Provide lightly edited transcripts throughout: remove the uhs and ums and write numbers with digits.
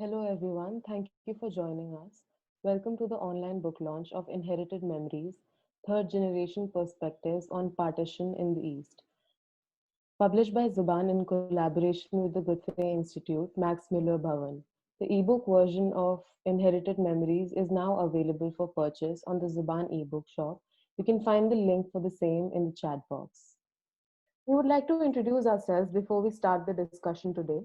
Hello, everyone. Thank you for joining us. Welcome to the online book launch of Inherited Memories, Third Generation Perspectives on Partition in the East. Published by Zubaan in collaboration with the Goethe-Institut, Max Muller Bhavan. The ebook version of Inherited Memories is now available for purchase on the Zubaan ebook shop. You can find the link for the same in the chat box. We would like to introduce ourselves before we start the discussion today.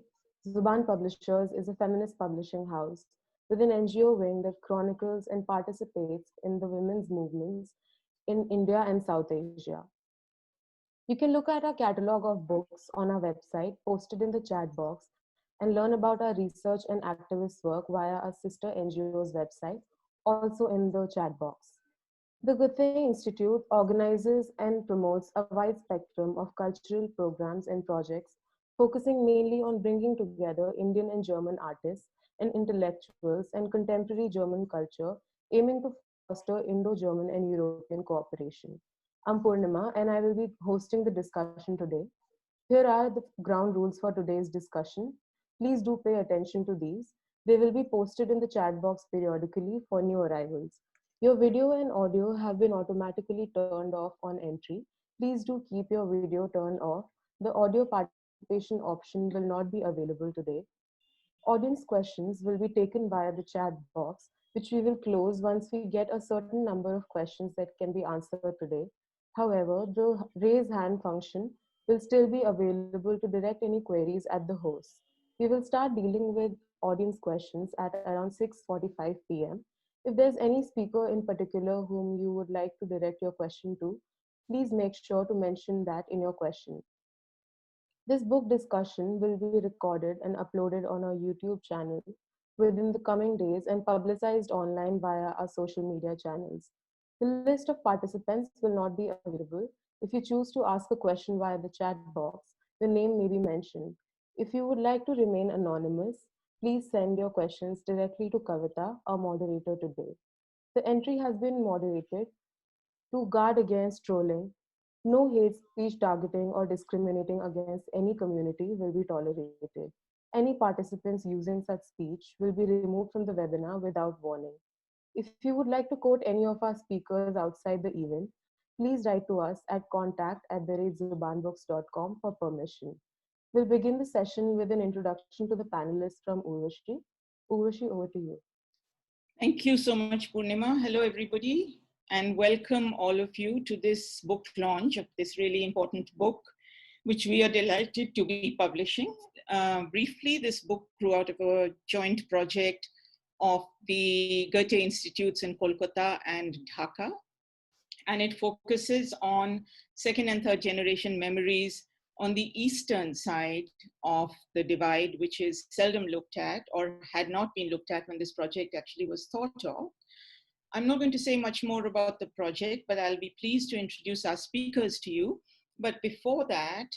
Zubaan Publishers is a feminist publishing house with an NGO wing that chronicles and participates in the women's movements in India and South Asia. You can look at our catalog of books on our website, posted in the chat box, and learn about our research and activist work via our sister NGO's website, also in the chat box. The Goethe-Institut organizes and promotes a wide spectrum of cultural programs and projects, focusing mainly on bringing together Indian and German artists and intellectuals and contemporary German culture, aiming to foster Indo-German and European cooperation. I'm Purnima, and I will be hosting the discussion today. Here are the ground rules for today's discussion. Please do pay attention to these. They will be posted in the chat box periodically for new arrivals. Your video and audio have been automatically turned off on entry. Please do keep your video turned off. The audio participation option will not be available today. Audience questions will be taken via the chat box, which we will close once we get a certain number of questions that can be answered today. However, the raise hand function will still be available to direct any queries at the host. We will start dealing with audience questions at around 6:45 p.m. If there's any speaker in particular whom you would like to direct your question to, please make sure to mention that in your question. This book discussion will be recorded and uploaded on our YouTube channel within the coming days and publicized online via our social media channels. The list of participants will not be available. If you choose to ask a question via the chat box, your name may be mentioned. If you would like to remain anonymous, please send your questions directly to Kavita, our moderator today. The entry has been moderated to guard against trolling. No hate speech targeting or discriminating against any community will be tolerated. Any participants using such speech will be removed from the webinar without warning. If you would like to quote any of our speakers outside the event, please write to us at contact@zubanbooks.com for permission. We'll begin the session with an introduction to the panelists from Urvashi. Urvashi, over to you. Thank you so much, Purnima. Hello, everybody, and welcome all of you to this book launch of this really important book, which we are delighted to be publishing. Briefly, this book grew out of a joint project of the Goethe-Institutes in Kolkata and Dhaka, and it focuses on second and third generation memories on the eastern side of the divide, which is seldom looked at or had not been looked at when this project actually was thought of. I'm not going to say much more about the project, but I'll be pleased to introduce our speakers to you. But before that,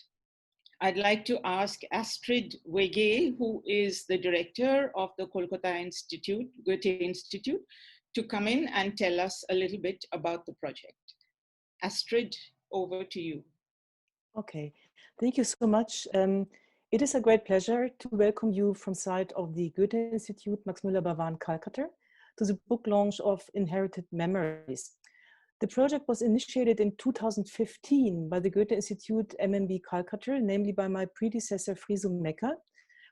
I'd like to ask Astrid Wege, who is the director of the Kolkata Institute, Goethe-Institut, to come in and tell us a little bit about the project. Astrid, over to you. Okay, thank you so much. It is a great pleasure to welcome you from side of the Goethe-Institut Max Müller-Barwan Calcutta to the book launch of Inherited Memories. The project was initiated in 2015 by the Goethe-Institut MMB Calcutta, namely by my predecessor Friso Mecca,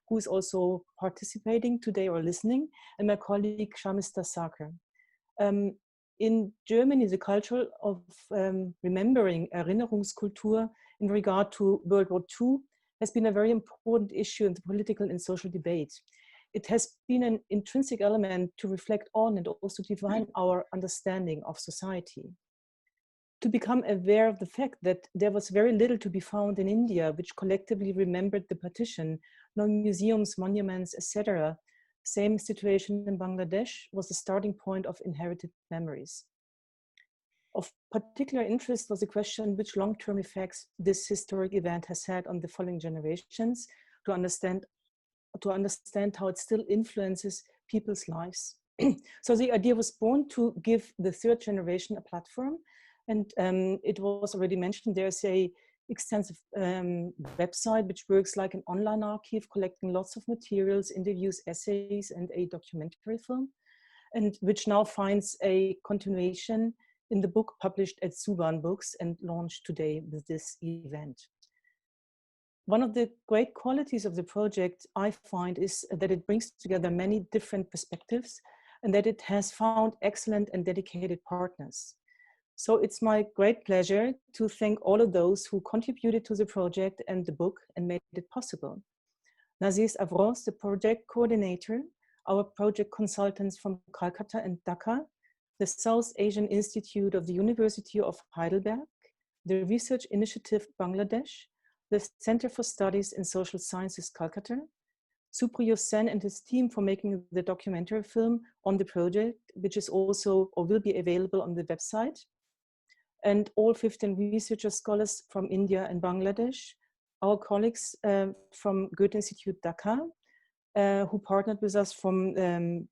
who is also participating today or listening, and my colleague Shamista Sarkar. In Germany, the culture of remembering Erinnerungskultur in regard to World War II has been a very important issue in the political and social debate. It has been an intrinsic element to reflect on and also define our understanding of society. To become aware of the fact that there was very little to be found in India, which collectively remembered the partition, no museums, monuments, etc., same situation in Bangladesh was the starting point of Inherited Memories. Of particular interest was the question which long-term effects this historic event has had on the following generations to understand how it still influences people's lives. So the idea was born to give the third generation a platform. And it was already mentioned, there's a extensive website, which works like an online archive, collecting lots of materials, interviews, essays, and a documentary film, and which now finds a continuation in the book published at Zubaan Books and launched today with this event. One of the great qualities of the project, I find, is that it brings together many different perspectives and that it has found excellent and dedicated partners. So it's my great pleasure to thank all of those who contributed to the project and the book and made it possible. Nazes Afroz, the project coordinator, our project consultants from Calcutta and Dhaka, the South Asian Institute of the University of Heidelberg, the Research Initiative Bangladesh, the Center for Studies in Social Sciences Calcutta, Supriyo Sen and his team for making the documentary film on the project, which is also or will be available on the website, and all 15 researcher scholars from India and Bangladesh, our colleagues from Goethe-Institut Dhaka, who partnered with us from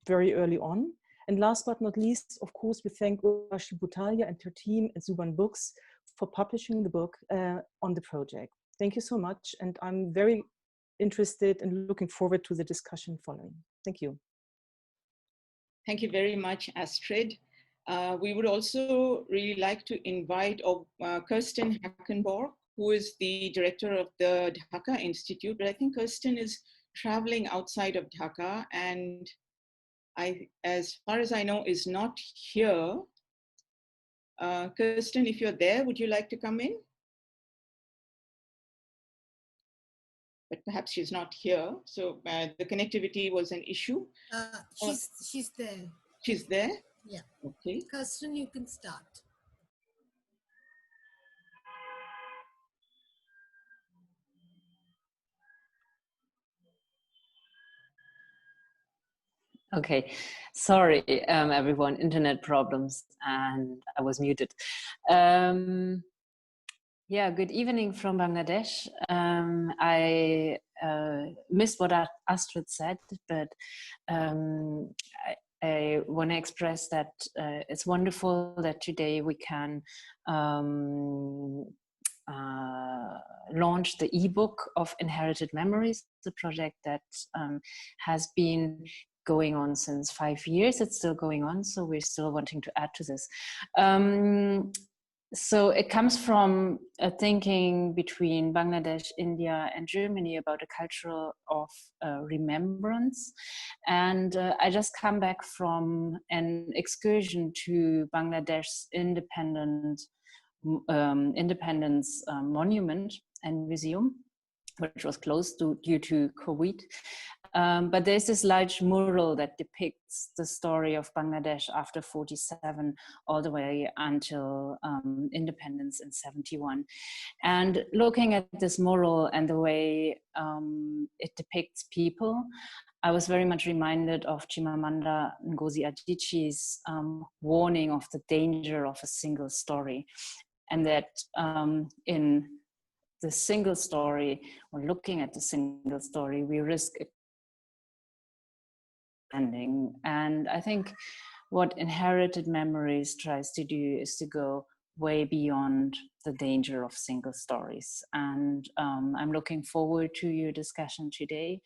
very early on. And last but not least, of course, we thank Urvashi Butalia and her team at Zubaan Books for publishing the book on the project. Thank you so much, and I'm very interested and looking forward to the discussion following. Thank you. Thank you very much, Astrid. We would also really like to invite Kirsten Hackenbroch, who is the director of the Dhaka Institute, but I think Kirsten is traveling outside of Dhaka and as far as I know, is not here. Kirsten, if you're there, would you like to come in? But perhaps she's not here. So the connectivity was an issue. She's there. She's there? Yeah. Okay. Kirsten, you can start. Okay, sorry, everyone, internet problems, and I was muted. Yeah, good evening from Bangladesh. I missed what Astrid said, but I want to express that it's wonderful that today we can launch the ebook of Inherited Memories, the project that has been going on since 5 years. It's still going on, so we're still wanting to add to this. So it comes from a thinking between Bangladesh, India, and Germany about a culture of remembrance. And I just come back from an excursion to Bangladesh's independence monument and museum, which was closed due to COVID. But there's this large mural that depicts the story of Bangladesh after 47 all the way until independence in 71. And looking at this mural and the way it depicts people, I was very much reminded of Chimamanda Ngozi Adichie's warning of the danger of a single story. And that in the single story, or looking at the single story, we risk ending. And I think what Inherited Memories tries to do is to go way beyond the danger of single stories. And I'm looking forward to your discussion today.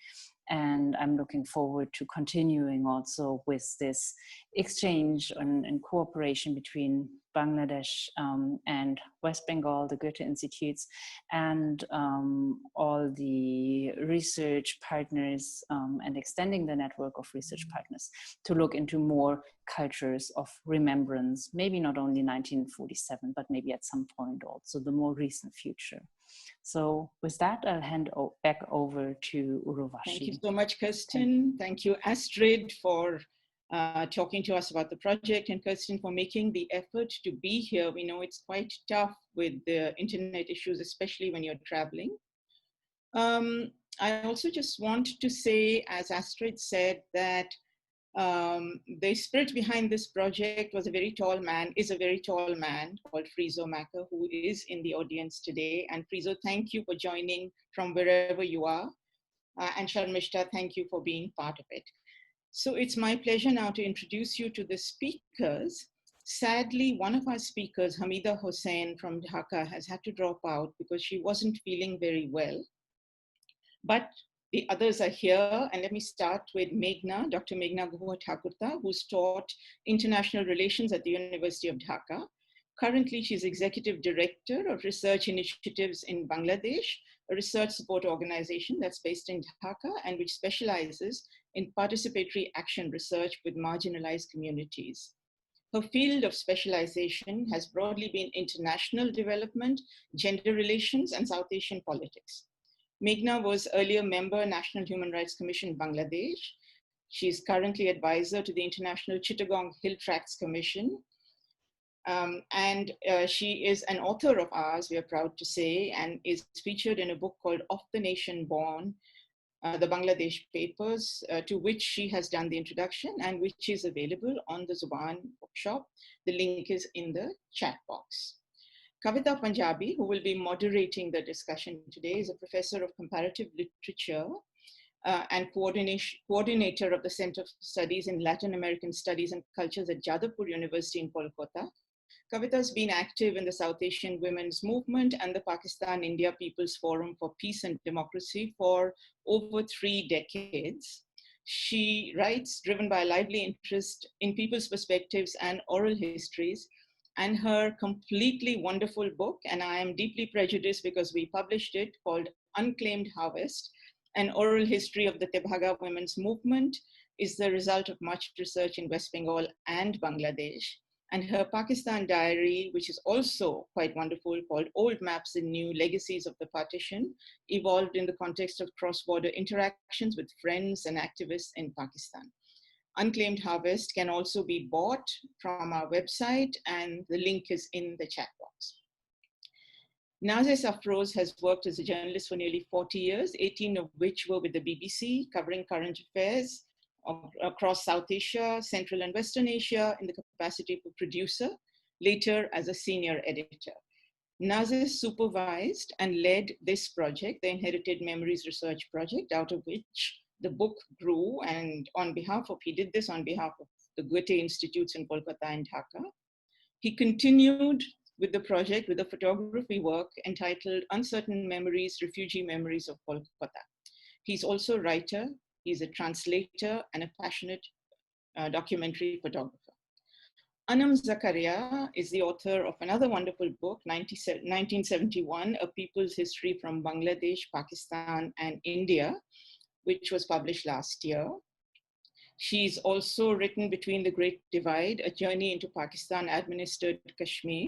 And I'm looking forward to continuing also with this exchange and cooperation between Bangladesh and West Bengal, the Goethe-Instituts, and all the research partners and extending the network of research partners to look into more cultures of remembrance, maybe not only 1947, but maybe at some point also the more recent future. So with that, I'll hand back over to Urvashi. Thank you so much, Kirsten. Thank you, Astrid, for talking to us about the project, and Kirsten for making the effort to be here. We know it's quite tough with the internet issues, especially when you're traveling. I also just want to say, as Astrid said, that the spirit behind this project was a very tall man, is a very tall man called Frizo Macker, who is in the audience today. And Frizo, thank you for joining from wherever you are. And Sharmishta, thank you for being part of it. So it's my pleasure now to introduce you to the speakers. Sadly, one of our speakers, Hamida Hossain from Dhaka, has had to drop out because she wasn't feeling very well. But the others are here, and let me start with Meghna, Dr. Meghna Guhathakurta, who's taught international relations at the University of Dhaka. Currently, she's Executive Director of Research Initiatives in Bangladesh, a research support organization that's based in Dhaka and which specializes in participatory action research with marginalized communities. Her field of specialization has broadly been international development, gender relations, and South Asian politics. Meghna was earlier member National Human Rights Commission Bangladesh. She is currently advisor to the International Chittagong Hill Tracts Commission. She is an author of ours, we are proud to say, and is featured in a book called Of the Nation Born, the Bangladesh Papers, to which she has done the introduction and which is available on the Zubaan bookshop. The link is in the chat box. Kavita Punjabi, who will be moderating the discussion today, is a professor of comparative literature and coordinator of the Center for Studies in Latin American Studies and Cultures at Jadavpur University in Kolkata. Kavita has been active in the South Asian Women's Movement and the Pakistan-India People's Forum for Peace and Democracy for over 3 decades. She writes driven by a lively interest in people's perspectives and oral histories, and her completely wonderful book, and I am deeply prejudiced because we published it, called Unclaimed Harvest, An Oral History of the Tebhaga Women's Movement, is the result of much research in West Bengal and Bangladesh. And her Pakistan diary, which is also quite wonderful, called Old Maps and New Legacies of the Partition, evolved in the context of cross-border interactions with friends and activists in Pakistan. Unclaimed Harvest can also be bought from our website, and the link is in the chat box. Nazes Afroz has worked as a journalist for nearly 40 years, 18 of which were with the BBC, covering current affairs across South Asia, Central and Western Asia in the capacity of a producer, later as a senior editor. Nazes supervised and led this project, the Inherited Memories Research Project, out of which the book grew, and he did this on behalf of the Goethe-Institutes in Kolkata and Dhaka. He continued with the project with a photography work entitled Uncertain Memories, Refugee Memories of Kolkata. He's also a writer, he's a translator, and a passionate documentary photographer. Anam Zakaria is the author of another wonderful book, 1971, A People's History from Bangladesh, Pakistan, and India, which was published last year. She's also written Between the Great Divide, A Journey into Pakistan-Administered Kashmir,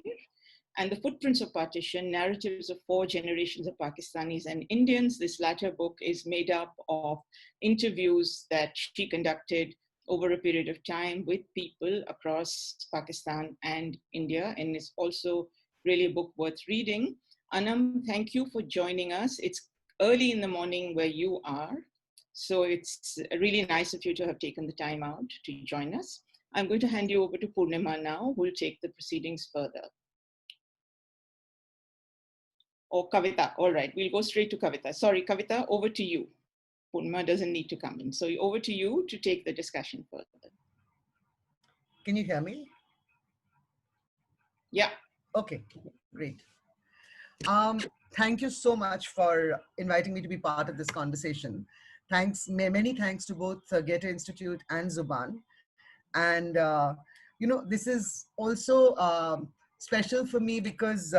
and The Footprints of Partition, Narratives of 4 Generations of Pakistanis and Indians. This latter book is made up of interviews that she conducted over a period of time with people across Pakistan and India, and it's also really a book worth reading. Anam, thank you for joining us. It's early in the morning where you are, so it's really nice of you to have taken the time out to join us. I'm going to hand you over to Purnima now, who will take the proceedings further. Or Kavita, all right, we'll go straight to Kavita. Sorry, Kavita, over to you. Purnima doesn't need to come in. So over to you to take the discussion further. Can you hear me? Yeah. Okay, great. Thank you so much for inviting me to be part of this conversation. Thanks, many thanks to both Goethe-Institut and Zubaan. And, this is also special for me because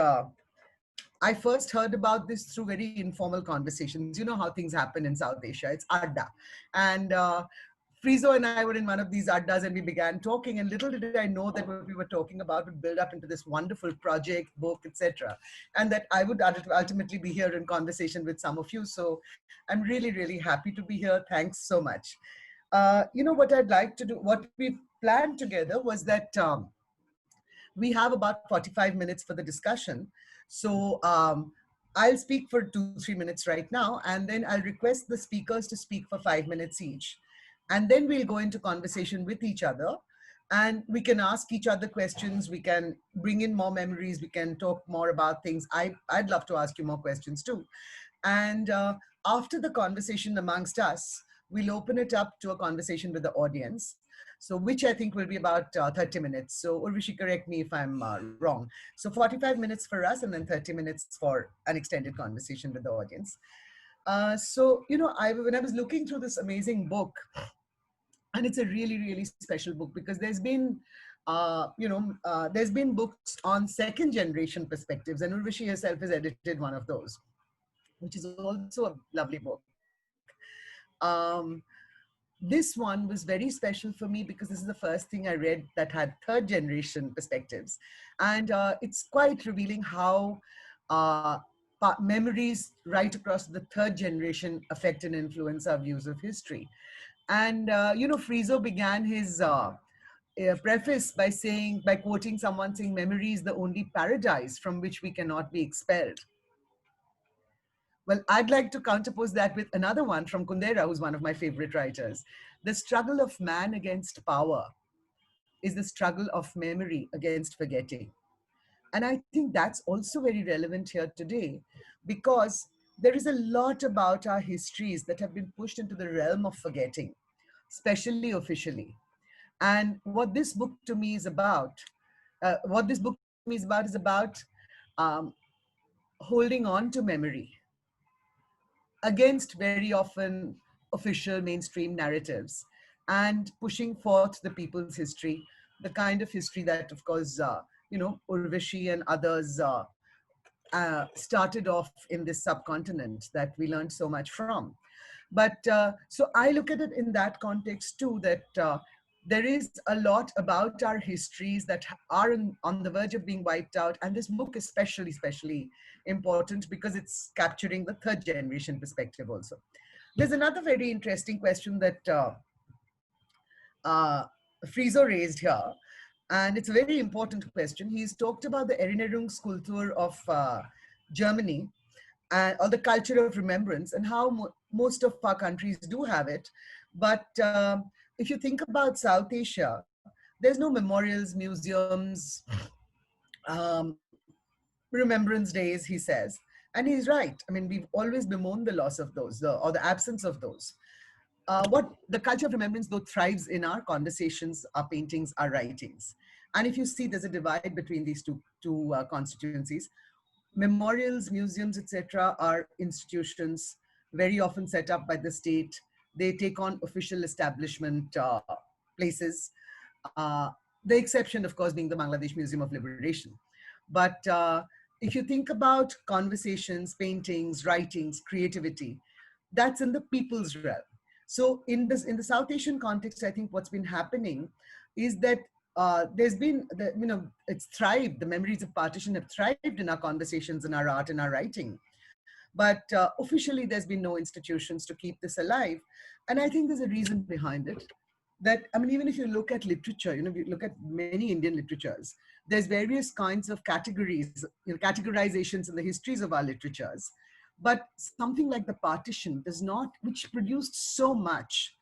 I first heard about this through very informal conversations. You know how things happen in South Asia, it's adda. And Frizo and I were in one of these addas and we began talking, and little did I know that what we were talking about would build up into this wonderful project, book, etc. And that I would ultimately be here in conversation with some of you. So I'm really, really happy to be here. Thanks so much. What I'd like to do, what we planned together was that we have about 45 minutes for the discussion. So I'll speak for 2-3 minutes right now, and then I'll request the speakers to speak for 5 minutes each. And then we'll go into conversation with each other, and we can ask each other questions. We can bring in more memories. We can talk more about things. I'd love to ask you more questions too. And after the conversation amongst us, we'll open it up to a conversation with the audience. So which I think will be about 30 minutes. So Urvashi, correct me if I'm wrong. So 45 minutes for us and then 30 minutes for an extended conversation with the audience. So, you know, when I was looking through this amazing book, and it's a really, really special book because there's been books on second generation perspectives, and Urvashi herself has edited one of those, which is also a lovely book. This one was very special for me because this is the first thing I read that had third generation perspectives. And it's quite revealing how memories right across the third generation affect and influence our views of history. And, Friezo began his preface by quoting someone saying, memory is the only paradise from which we cannot be expelled. Well, I'd like to counterpose that with another one from Kundera, who's one of my favorite writers. The struggle of man against power is the struggle of memory against forgetting. And I think that's also very relevant here today because there is a lot about our histories that have been pushed into the realm of forgetting, especially officially. And what this book to me is about, um, holding on to memory against very often official mainstream narratives and pushing forth the people's history, the kind of history that, of course, Urvashi and others started off in this subcontinent that we learned so much from. But so I look at it in that context too, that there is a lot about our histories that are on the verge of being wiped out. And this book is especially important because it's capturing the third generation perspective also. There's another very interesting question that Friezo raised here. And it's a very important question. He's talked about the Erinnerungskultur of Germany, or the culture of remembrance, and how most of our countries do have it. But if you think about South Asia, there's no memorials, museums, remembrance days, he says. And he's right. I mean, we've always bemoaned the loss of those, or the absence of those. What the culture of remembrance, though, thrives in our conversations, our paintings, our writings. And if you see, there's a divide between these two constituencies. Memorials, museums, etc., are institutions very often set up by the state. They take on official establishment places. The exception, of course, being the Bangladesh Museum of Liberation. But if you think about conversations, paintings, writings, creativity, that's in the people's realm. So in the South Asian context, I think what's been happening is that there's been, it's thrived. The memories of partition have thrived in our conversations, in our art, in our writing. But officially, there's been no institutions to keep this alive. And I think there's a reason behind it. That, I mean, even if you look at literature, if you look at many Indian literatures, there's various kinds of categories, categorizations in the histories of our literatures. But something like the partition does not, which produced so much,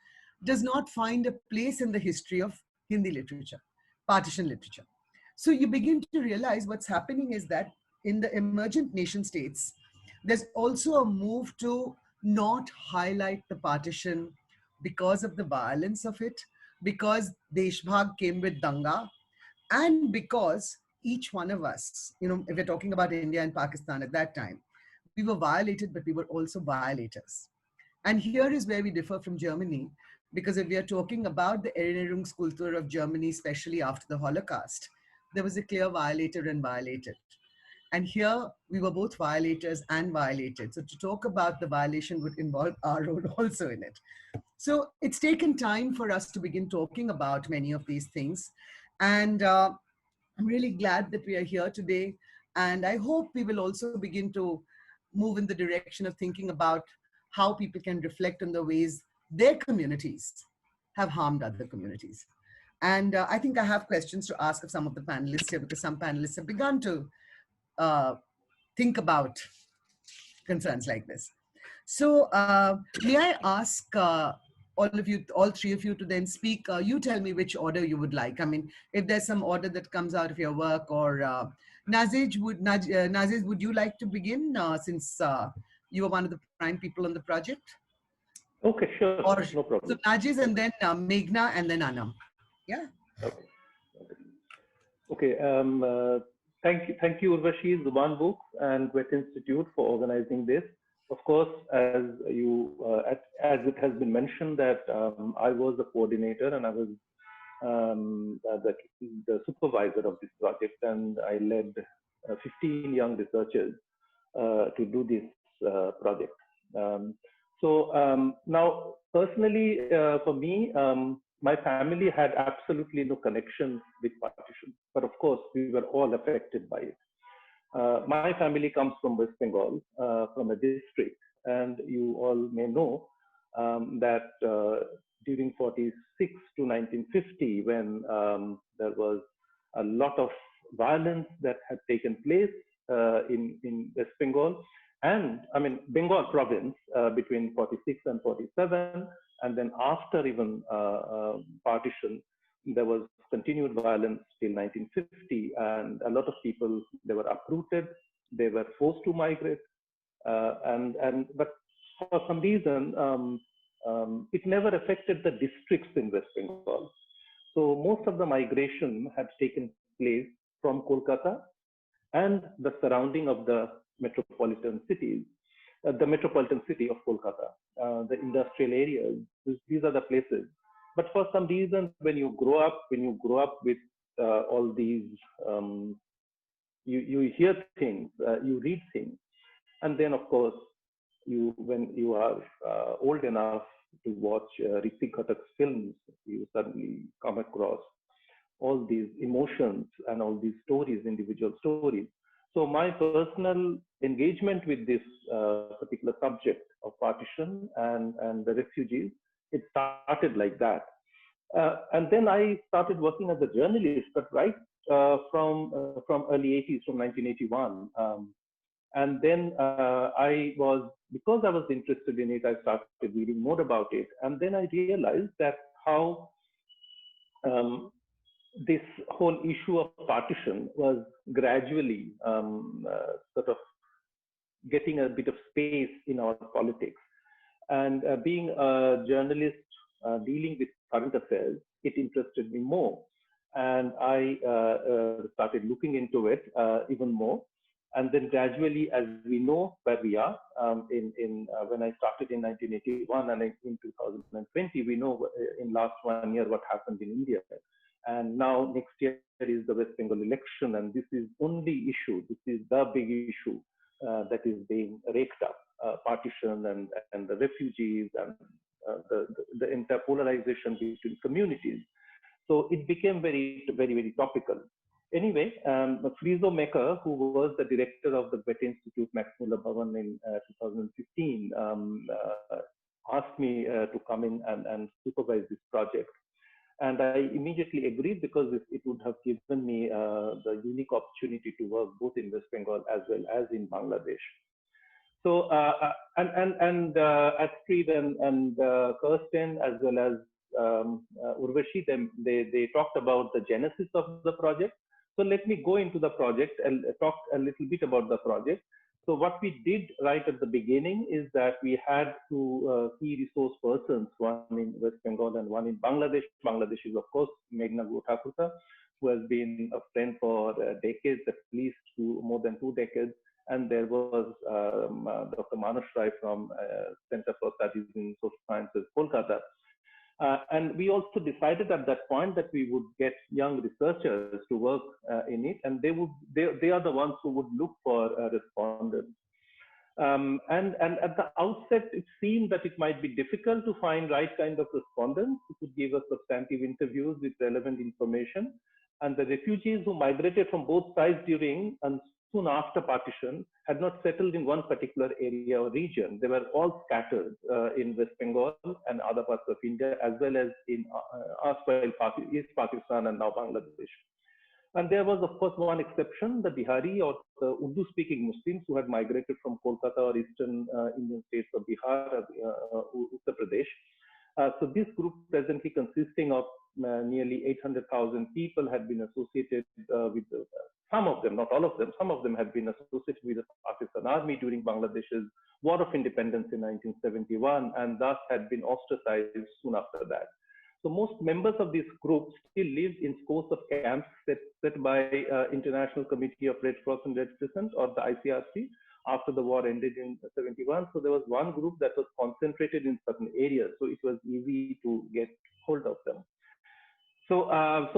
does not find a place in the history of Hindi literature, partition literature. So you begin to realize what's happening is that in the emergent nation states, there's also a move to not highlight the partition because of the violence of it, because Deshbhag came with Danga, and because each one of us, if we're talking about India and Pakistan at that time, we were violated, but we were also violators. And here is where we differ from Germany, because if we are talking about the Erinnerungskultur of Germany, especially after the Holocaust, there was a clear violator and violated. And here we were both violators and violated. So to talk about the violation would involve our role also in it. So it's taken time for us to begin talking about many of these things. And I'm really glad that we are here today. And I hope we will also begin to move in the direction of thinking about how people can reflect on the ways their communities have harmed other communities. And I think I have questions to ask of some of the panelists here, because some panelists have begun to think about concerns like this. So may I ask all three of you to then speak. You tell me which order you would like. I mean, if there's some order that comes out of your work, or Nazez, would you like to begin since you are one of the prime people on the project? Okay, sure, Or, no problem. So Nazez and then Meghna and then Anam. Yeah. Okay. Okay. Thank you, Urvashi, Zubaan Books, and Goethe-Institut for organizing this. Of course, as it has been mentioned that I was the coordinator and I was the supervisor of this project, and I led 15 young researchers to do this project. Now, personally, for me, my family had absolutely no connection with partition, but of course, we were all affected by it. My family comes from West Bengal, from a district, and you all may know that during 46 to 1950, when there was a lot of violence that had taken place in West Bengal, and I mean Bengal province between 46 and 47, and then after even partition, there was continued violence till 1950, and a lot of people, they were uprooted, they were forced to migrate, but for some reason it never affected the districts in West Bengal. So most of the migration had taken place from Kolkata and the surrounding of the metropolitan cities, the metropolitan city of Kolkata, the industrial areas. These are the places. But for some reason, when you grow up with all these, you hear things, you read things, and then of course, when you are old enough to watch Ritik Ghatak's films, you suddenly come across all these emotions and all these stories, individual stories. So my personal engagement with this particular subject of partition and the refugees, it started like that. And then I started working as a journalist, but right from early 80s, from 1981. And then because I was interested in it, I started reading more about it. And then I realized that how this whole issue of partition was gradually sort of getting a bit of space in our politics. And being a journalist dealing with current affairs, it interested me more. And I started looking into it even more. And then gradually, as we know where we are, when I started in 1981 and in 2020, we know in last 1 year what happened in India. And now next year is the West Bengal election, and this is only issue. This is the big issue that is being raked up, partition and the refugees and the interpolarization between communities. So it became very, very, very topical. Anyway, Frizo Mecker, who was the director of the Goethe-Institut Maxmuller Bhavan in 2015, asked me to come in and supervise this project. And I immediately agreed because it would have given me the unique opportunity to work both in West Bengal as well as in Bangladesh. So, Astrid and Kirsten, as well as Urvashi, they talked about the genesis of the project. So let me go into the project and talk a little bit about the project. So what we did right at the beginning is that we had two key resource persons, one in West Bengal and one in Bangladesh. Bangladesh is, of course, Meghna Guhathakurta, who has been a friend for decades, at least more than 2 decades. And there was Dr. Manas Rai from Center for Studies in Social Sciences, Kolkata. And we also decided at that point that we would get young researchers to work in it, and they are the ones who would look for respondents. And at the outset, it seemed that it might be difficult to find right kind of respondents who could give us substantive interviews with relevant information. And the refugees who migrated from both sides during and soon after partition had not settled in one particular area or region. They were all scattered in West Bengal and other parts of India, as well as in East Pakistan and now Bangladesh. And there was, of course, one exception, the Bihari or the Urdu-speaking Muslims who had migrated from Kolkata or eastern Indian states of Bihar, Uttar Pradesh. So this group, presently consisting of nearly 800,000 people, had been associated with some of them, not all of them, some of them had been associated with the Pakistan Army during Bangladesh's War of Independence in 1971, and thus had been ostracized soon after that. So most members of this group still lived in scores of camps set by International Committee of Red Cross and Red Crescent, or the ICRC, after the war ended in 71. So there was one group that was concentrated in certain areas, so it was easy to get hold of them. So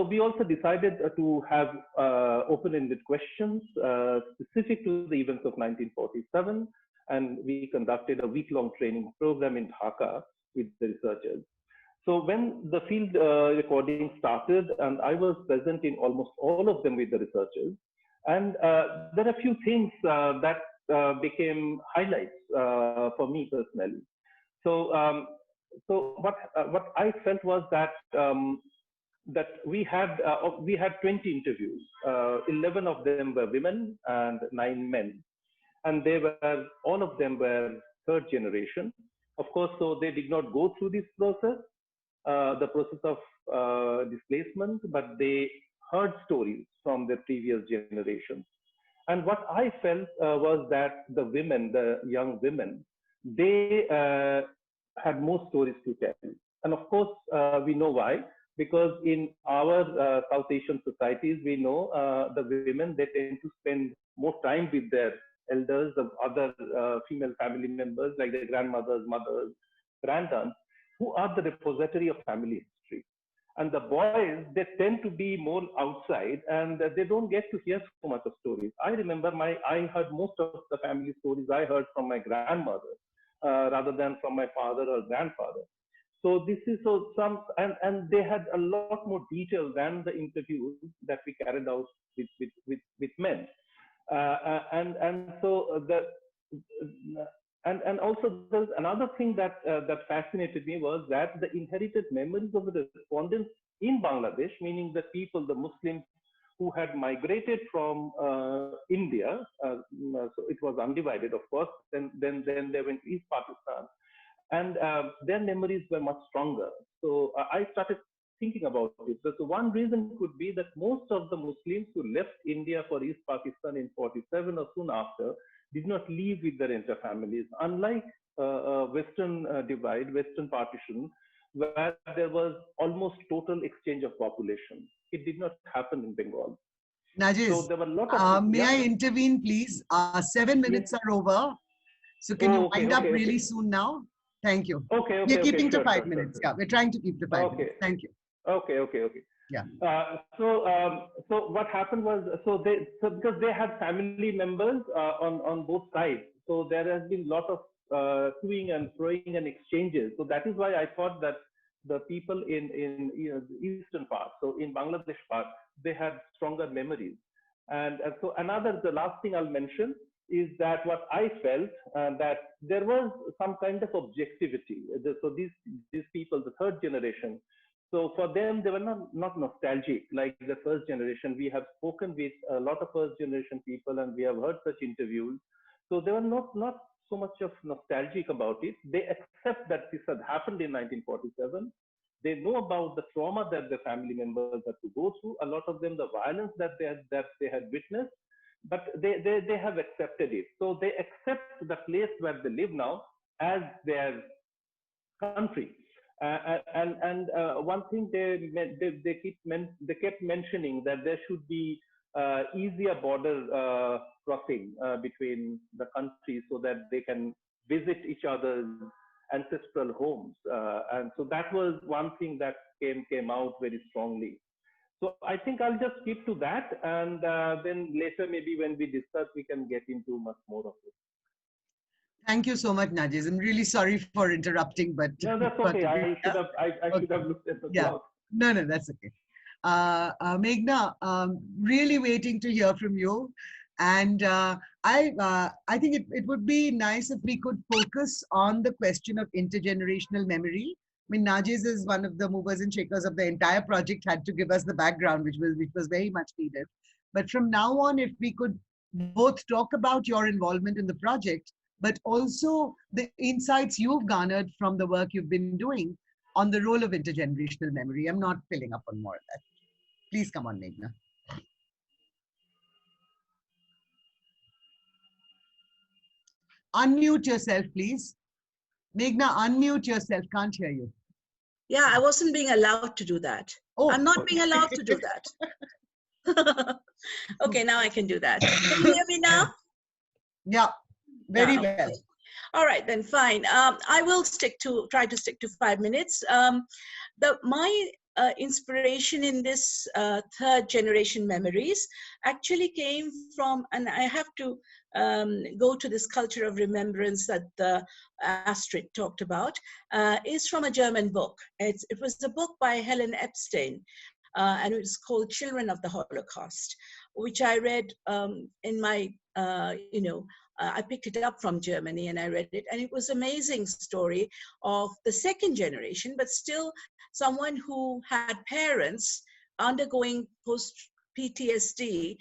we also decided to have open-ended questions specific to the events of 1947, and we conducted a week-long training program in Dhaka with the researchers. So when the field recording started, and I was present in almost all of them with the researchers, and there are a few things that became highlights for me personally. So what I felt was that that we had 20 interviews. 11 of them were women and 9 men, and all of them were third generation. Of course, so they did not go through this process, the process of displacement, but they heard stories from their previous generations. And what I felt was that the women, the young women, they had more stories to tell. And of course, we know why. Because in our South Asian societies, we know the women, they tend to spend more time with their elders, the other female family members, like their grandmothers, mothers, grandaunts, who are the repository of family history. And the boys, they tend to be more outside, and they don't get to hear so much of stories. I remember I heard most of the family stories I heard from my grandmother, rather than from my father or grandfather. So this is and they had a lot more detail than the interviews that we carried out with men, and also there's another thing that fascinated me was that the inherited memories of the respondents in Bangladesh, meaning the people, the Muslims who had migrated from India, so it was undivided, of course. Then they went to East Pakistan. And their memories were much stronger. So I started thinking about it. So one reason could be that most of the Muslims who left India for East Pakistan in 47 or soon after did not live with their entire families. Unlike Western divide, Western partition, where there was almost total exchange of population. It did not happen in Bengal. Nazes, so there were a lot of may I intervene, please? 7 minutes are over. So can you wind up really soon now? Thank you. We're keeping to 5 minutes. Yeah, we're trying to keep to 5 minutes. Thank you. Okay. Yeah. So what happened was, because they had family members on both sides, so there has been a lot of toing and froing and exchanges. So that is why I thought that the people in the eastern part, so in Bangladesh part, they had stronger memories. And so the last thing I'll mention is that what I felt that there was some kind of objectivity. So these people, the third generation, so for them, they were not nostalgic like the first generation. We have spoken with a lot of first generation people and we have heard such interviews. So they were not so much of nostalgic about it. They accept that this had happened in 1947. They know about the trauma that the family members had to go through. A lot of them, the violence that they had witnessed, but they have accepted it. So they accept the place where they live now as their country. And one thing they kept mentioning that there should be easier border crossing between the countries so that they can visit each other's ancestral homes. And so that was one thing that came out very strongly. So I think I'll just skip to that, and then later maybe when we discuss, we can get into much more of it. Thank you so much, Nazes. I'm really sorry for interrupting, but no, that's okay. I should have looked at the clock. No, that's okay. Meghna, really waiting to hear from you, and I think it would be nice if we could focus on the question of intergenerational memory. I mean, Nazes is one of the movers and shakers of the entire project, had to give us the background, which was very much needed. But from now on, if we could both talk about your involvement in the project, but also the insights you've garnered from the work you've been doing on the role of intergenerational memory. I'm not filling up on more of that. Please come on, Meghna. Unmute yourself, please. Meghna, unmute yourself. Can't hear you. Yeah, I wasn't being allowed to do that. Oh, I'm not being allowed to do that. Okay, now I can do that. Can you hear me now? yeah, very Yeah, well. okay. All right, then fine. I will try to stick to 5 minutes. My inspiration in this third generation memories actually came from, and I have to go to this culture of remembrance that Astrid talked about, is from a German book. It was a book by Helen Epstein, and it was called Children of the Holocaust, which I read in my, I picked it up from Germany and I read it, and it was an amazing story of the second generation, but still someone who had parents undergoing post PTSD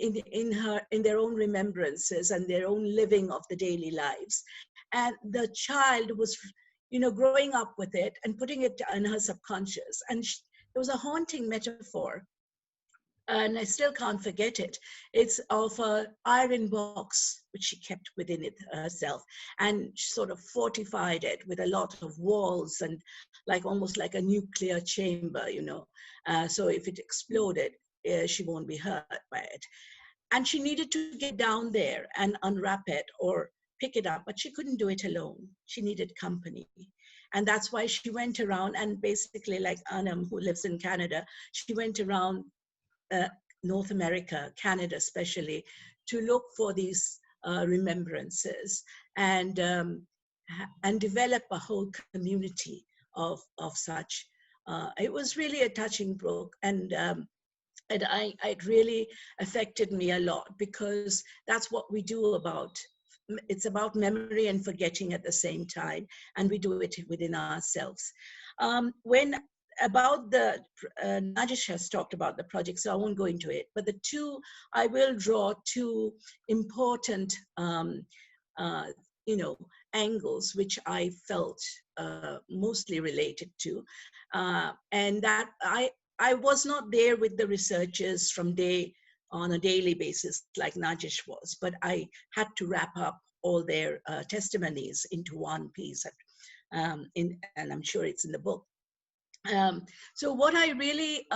in their own remembrances and their own living of the daily lives, and the child was, growing up with it and putting it in her subconscious, and it was a haunting metaphor. And I still can't forget it. It's of an iron box which she kept within it herself, and sort of fortified it with a lot of walls and almost like a nuclear chamber, so if it exploded, she won't be hurt by it. And she needed to get down there and unwrap it or pick it up, but she couldn't do it alone. She needed company. And that's why she went around, and basically, like Anam, who lives in Canada, she went around North America, Canada especially, to look for these remembrances and develop a whole community of such. It was really a touching book, and it really affected me a lot, because that's what we do it's about memory and forgetting at the same time, and we do it within ourselves. Nazes has talked about the project, so I won't go into it, but I will draw two important, angles, which I felt mostly related to, and that I was not there with the researchers on a daily basis like Nazes was, but I had to wrap up all their testimonies into one piece, and I'm sure it's in the book. So what I really,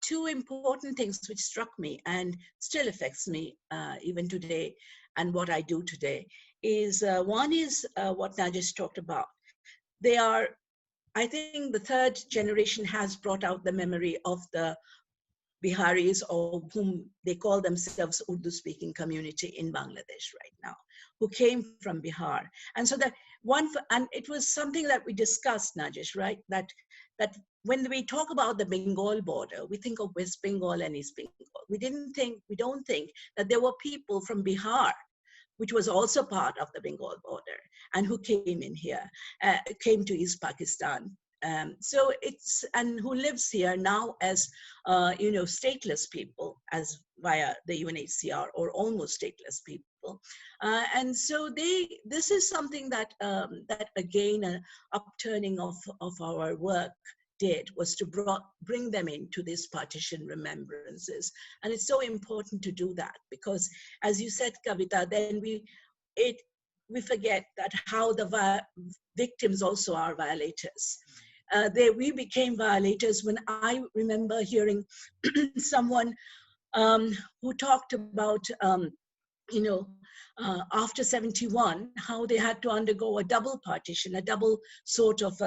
two important things which struck me and still affects me even today, and what I do today, is one is what Nazes talked about. I think the third generation has brought out the memory of the Biharis, or whom they call themselves Urdu-speaking community in Bangladesh right now, who came from Bihar. And so and it was something that we discussed, Nazes, right? That when we talk about the Bengal border, we think of West Bengal and East Bengal. We don't think that there were people from Bihar, which was also part of the Bengal border, and who came in here, came to East Pakistan. And who lives here now as, stateless people, as via the UNHCR, or almost stateless people. And so this is something that, that again, an upturning of our work was to bring them into this partition remembrances. And it's so important to do that, because as you said, Kavita, then we forget that how the victims also are violators. We became violators when I remember hearing someone who talked about, after 71, how they had to undergo a double partition, a double sort of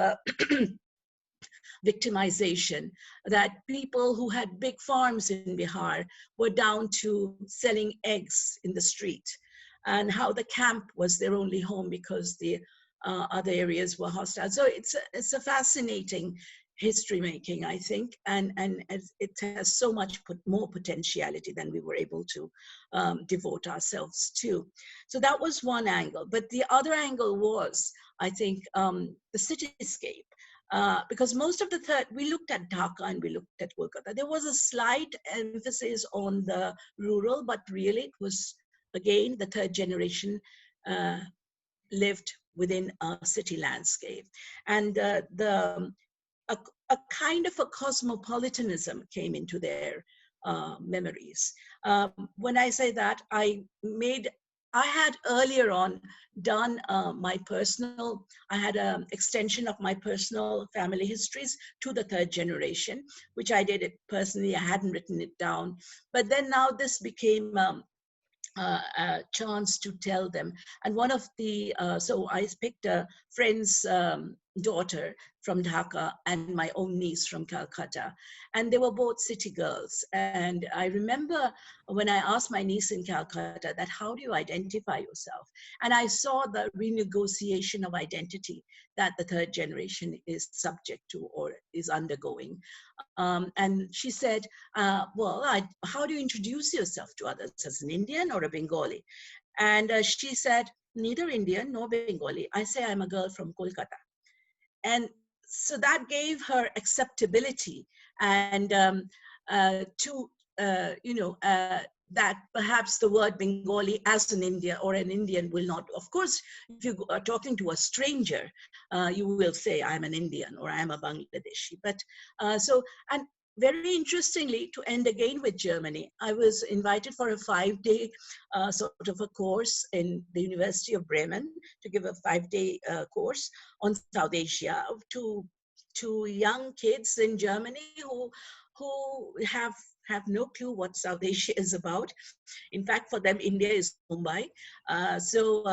victimization, that people who had big farms in Bihar were down to selling eggs in the street, and how the camp was their only home because the other areas were hostile. So it's a fascinating history making, I think, and it has so much more potentiality than we were able to devote ourselves to. So that was one angle. But the other angle was, I think, the cityscape. Because most of we looked at Dhaka and we looked at Kolkata. There was a slight emphasis on the rural, but really it was, again, the third generation lived within a city landscape. And a kind of a cosmopolitanism came into their memories. When I say that, I made I had earlier on done I had an extension of my personal family histories to the third generation, which I did it personally. I hadn't written it down. But then now this became a chance to tell them. And one of the, so I picked a friend's daughter from Dhaka and my own niece from Calcutta. And they were both city girls. And I remember when I asked my niece in Calcutta that, how do you identify yourself? And I saw the renegotiation of identity that the third generation is subject to or is undergoing. And she said, well, how do you introduce yourself to others, as an Indian or a Bengali? And she said, neither Indian nor Bengali. I say I'm a girl from Kolkata. And so that gave her acceptability and that perhaps the word Bengali as an Indian or an Indian will not. Of course, if you are talking to a stranger, you will say, I'm an Indian or I'm a Bangladeshi. But and very interestingly, to end again with Germany, I was invited for a 5-day sort of a course in the University of Bremen to give a 5-day course on South Asia to young kids in Germany who have no clue what South Asia is about. In fact, for them, India is Mumbai. So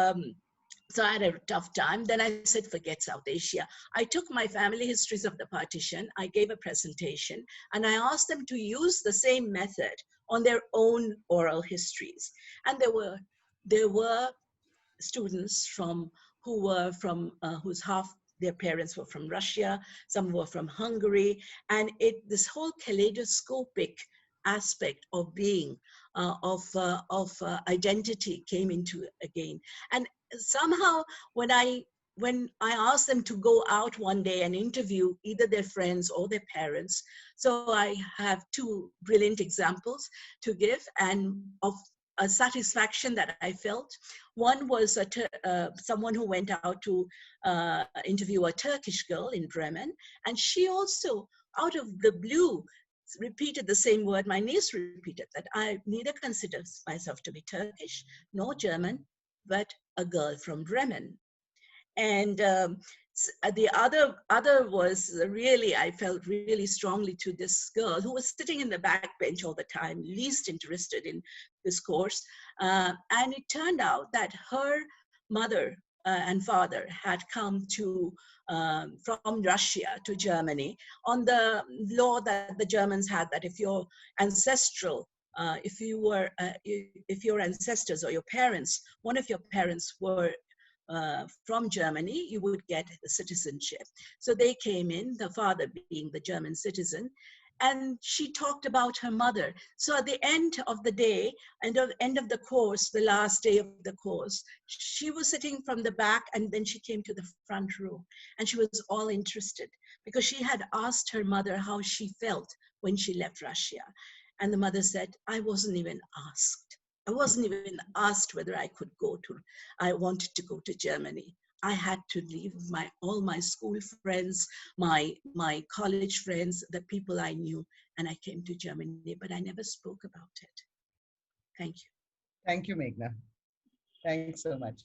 I had a tough time. Then I said, forget South Asia. I took my family histories of the partition. I gave a presentation and I asked them to use the same method on their own oral histories. And there were students whose half their parents were from Russia, some were from Hungary, and this whole kaleidoscopic aspect of being, of identity came into again. And somehow when I asked them to go out one day and interview either their friends or their parents, so I have 2 brilliant examples to give and of a satisfaction that I felt. One was someone who went out to interview a Turkish girl in Bremen, and she also, out of the blue, repeated the same word my niece repeated, that I neither consider myself to be Turkish nor German, but a girl from Bremen. And the other was really, I felt really strongly to this girl who was sitting in the back bench all the time, least interested in this course. And it turned out that her mother and father had come from Russia to Germany on the law that the Germans had, that if you're ancestral, if your ancestors or your parents, one of your parents were from Germany, you would get the citizenship. So they came in, the father being the German citizen, and she talked about her mother. So at the end of the day, and at the end of the course, the last day of the course, she was sitting from the back and then she came to the front row and she was all interested because she had asked her mother how she felt when she left Russia. And the mother said, I wasn't even asked. I wasn't even asked whether I wanted to go to Germany. I had to leave all my school friends, my college friends, the people I knew, and I came to Germany, but I never spoke about it. Thank you. Thank you, Meghna. Thanks so much.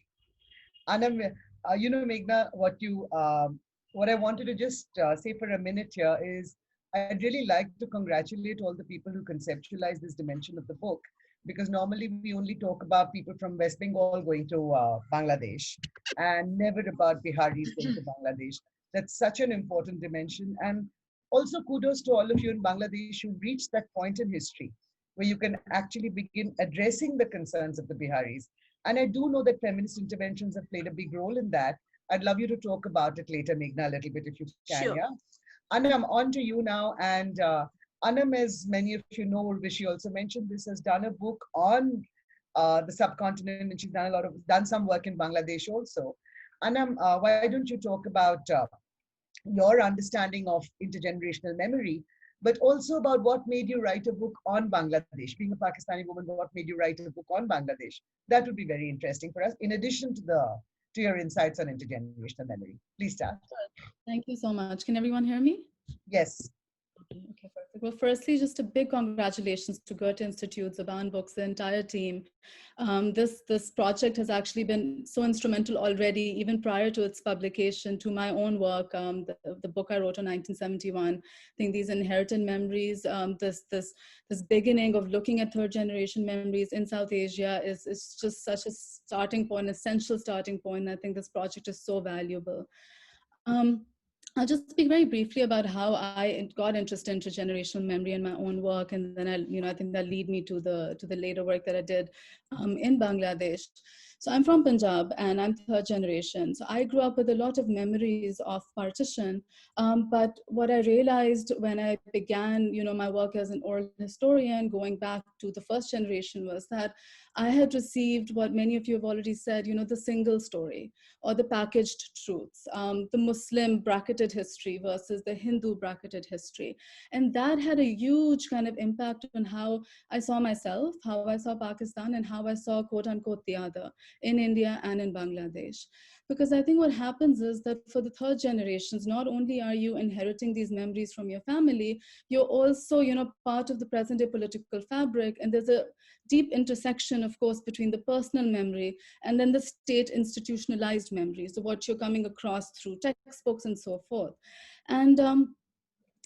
Anam, Meghna, what I wanted to just say for a minute here is I'd really like to congratulate all the people who conceptualized this dimension of the book, because normally we only talk about people from West Bengal going to Bangladesh and never about Biharis going to Bangladesh. That's such an important dimension. And also kudos to all of you in Bangladesh who reached that point in history where you can actually begin addressing the concerns of the Biharis. And I do know that feminist interventions have played a big role in that. I'd love you to talk about it later, Meghna, a little bit if you can. Sure. Yeah? Anam, on to you now. And Anam, as many of you know, Urvashi also mentioned this, has done a book on the subcontinent, and she's done some work in Bangladesh also. Anam, why don't you talk about your understanding of intergenerational memory, but also about what made you write a book on Bangladesh? Being a Pakistani woman, what made you write a book on Bangladesh? That would be very interesting for us, in addition to your insights on intergenerational memory. Please start. Thank you so much. Can everyone hear me? Yes. Okay, perfect. Well, firstly, just a big congratulations to Goethe-Institut, Zubaan Books, the entire team. This project has actually been so instrumental already, even prior to its publication, to my own work, the book I wrote in 1971. I think these inherited memories, this beginning of looking at third generation memories in South Asia is just such a starting point, essential starting point. I think this project is so valuable. I'll just speak very briefly about how I got interested in intergenerational memory in my own work, and then I think that lead me to the later work that I did in Bangladesh. So I'm from Punjab, and I'm third generation. So I grew up with a lot of memories of partition. But what I realized when I began, my work as an oral historian, going back to the first generation, was that I had received what many of you have already said, the single story or the packaged truths, the Muslim bracketed history versus the Hindu bracketed history. And that had a huge kind of impact on how I saw myself, how I saw Pakistan, and how I saw, quote unquote, the other in India and in Bangladesh. Because I think what happens is that for the third generations, not only are you inheriting these memories from your family, you're also, part of the present day political fabric. And there's a deep intersection, of course, between the personal memory and then the state institutionalized memory. So what you're coming across through textbooks and so forth. And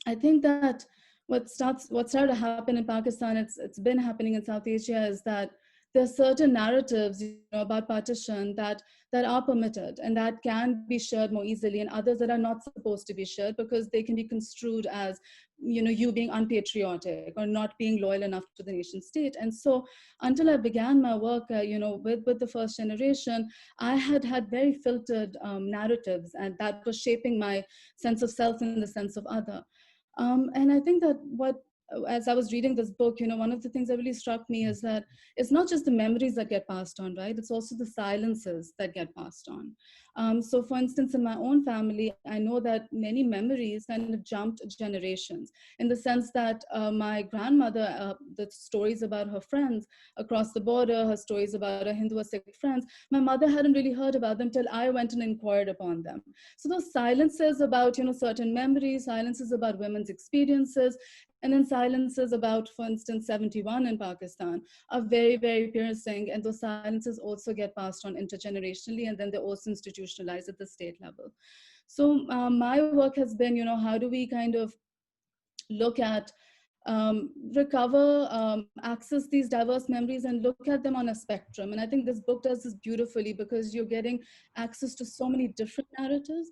I think that what started to happen in Pakistan, it's been happening in South Asia, is that there are certain narratives about partition that are permitted and that can be shared more easily, and others that are not supposed to be shared because they can be construed as you being unpatriotic or not being loyal enough to the nation state. And so until I began my work with the first generation, I had very filtered narratives, and that was shaping my sense of self and the sense of other. And I think that as I was reading this book, one of the things that really struck me is that it's not just the memories that get passed on, right? It's also the silences that get passed on. So for instance, in my own family, I know that many memories kind of jumped generations, in the sense that my grandmother, the stories about her friends across the border, her stories about her Hindu or Sikh friends, my mother hadn't really heard about them till I went and inquired upon them. So those silences about, certain memories, silences about women's experiences, and then silences about, for instance, 71 in Pakistan are very, very piercing. And those silences also get passed on intergenerationally, and then they're also institutionalized at the state level. So my work has been, how do we kind of look at, recover, access these diverse memories and look at them on a spectrum. And I think this book does this beautifully because you're getting access to so many different narratives.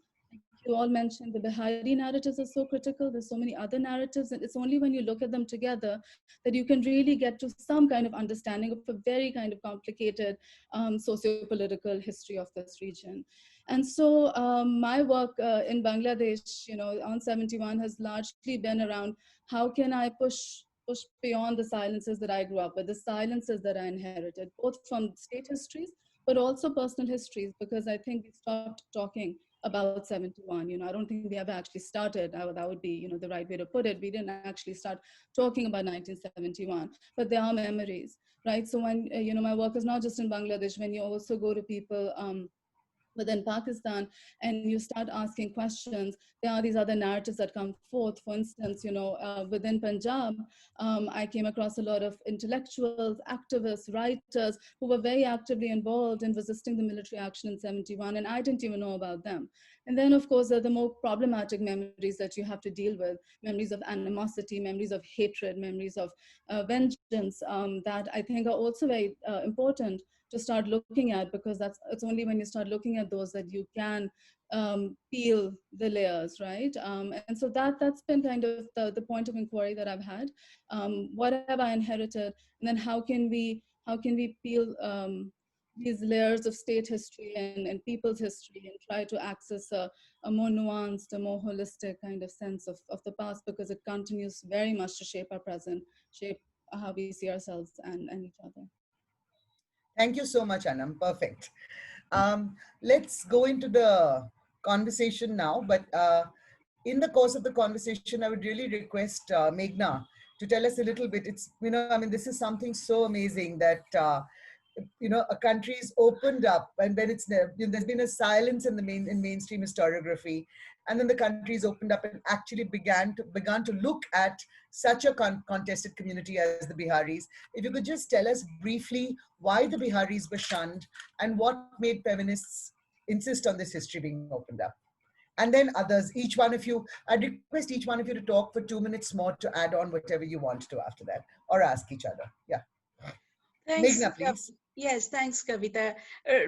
You all mentioned the Bihari narratives are so critical. There's so many other narratives, and it's only when you look at them together that you can really get to some kind of understanding of a very kind of complicated socio-political history of this region. And so my work in Bangladesh, on 71 has largely been around how can I push beyond the silences that I grew up with, the silences that I inherited, both from state histories, but also personal histories, because I think we stopped talking about 71. I don't think we ever actually started. That would be, the right way to put it. We didn't actually start talking about 1971, but there are memories, right? So when, my work is not just in Bangladesh, when you also go to people within Pakistan and you start asking questions, there are these other narratives that come forth. For instance, within Punjab, I came across a lot of intellectuals, activists, writers who were very actively involved in resisting the military action in 71, and I didn't even know about them. And then, of course, there are the more problematic memories that you have to deal with, memories of animosity, memories of hatred, memories of vengeance, that I think are also very important to start looking at, because it's only when you start looking at those that you can peel the layers, right? And so that's been kind of the point of inquiry that I've had. What have I inherited, and then how can we peel these layers of state history and people's history and try to access a more nuanced, a more holistic kind of sense of the past, because it continues very much to shape our present, shape how we see ourselves and each other. Thank you so much, Anam. Perfect. Let's go into the conversation now. But in the course of the conversation, I would really request Meghna to tell us a little bit. It's, this is something so amazing that countries opened up, and when there's been a silence in mainstream historiography, and then the countries opened up and actually began to look at such a contested community as the Biharis. If you could just tell us briefly why the Biharis were shunned and what made feminists insist on this history being opened up. And then others, each one of you, I'd request each one of you to talk for 2 minutes more to add on whatever you want to after that, or ask each other. Yeah. Thanks. Meghna, please. Yes, thanks, Kavita.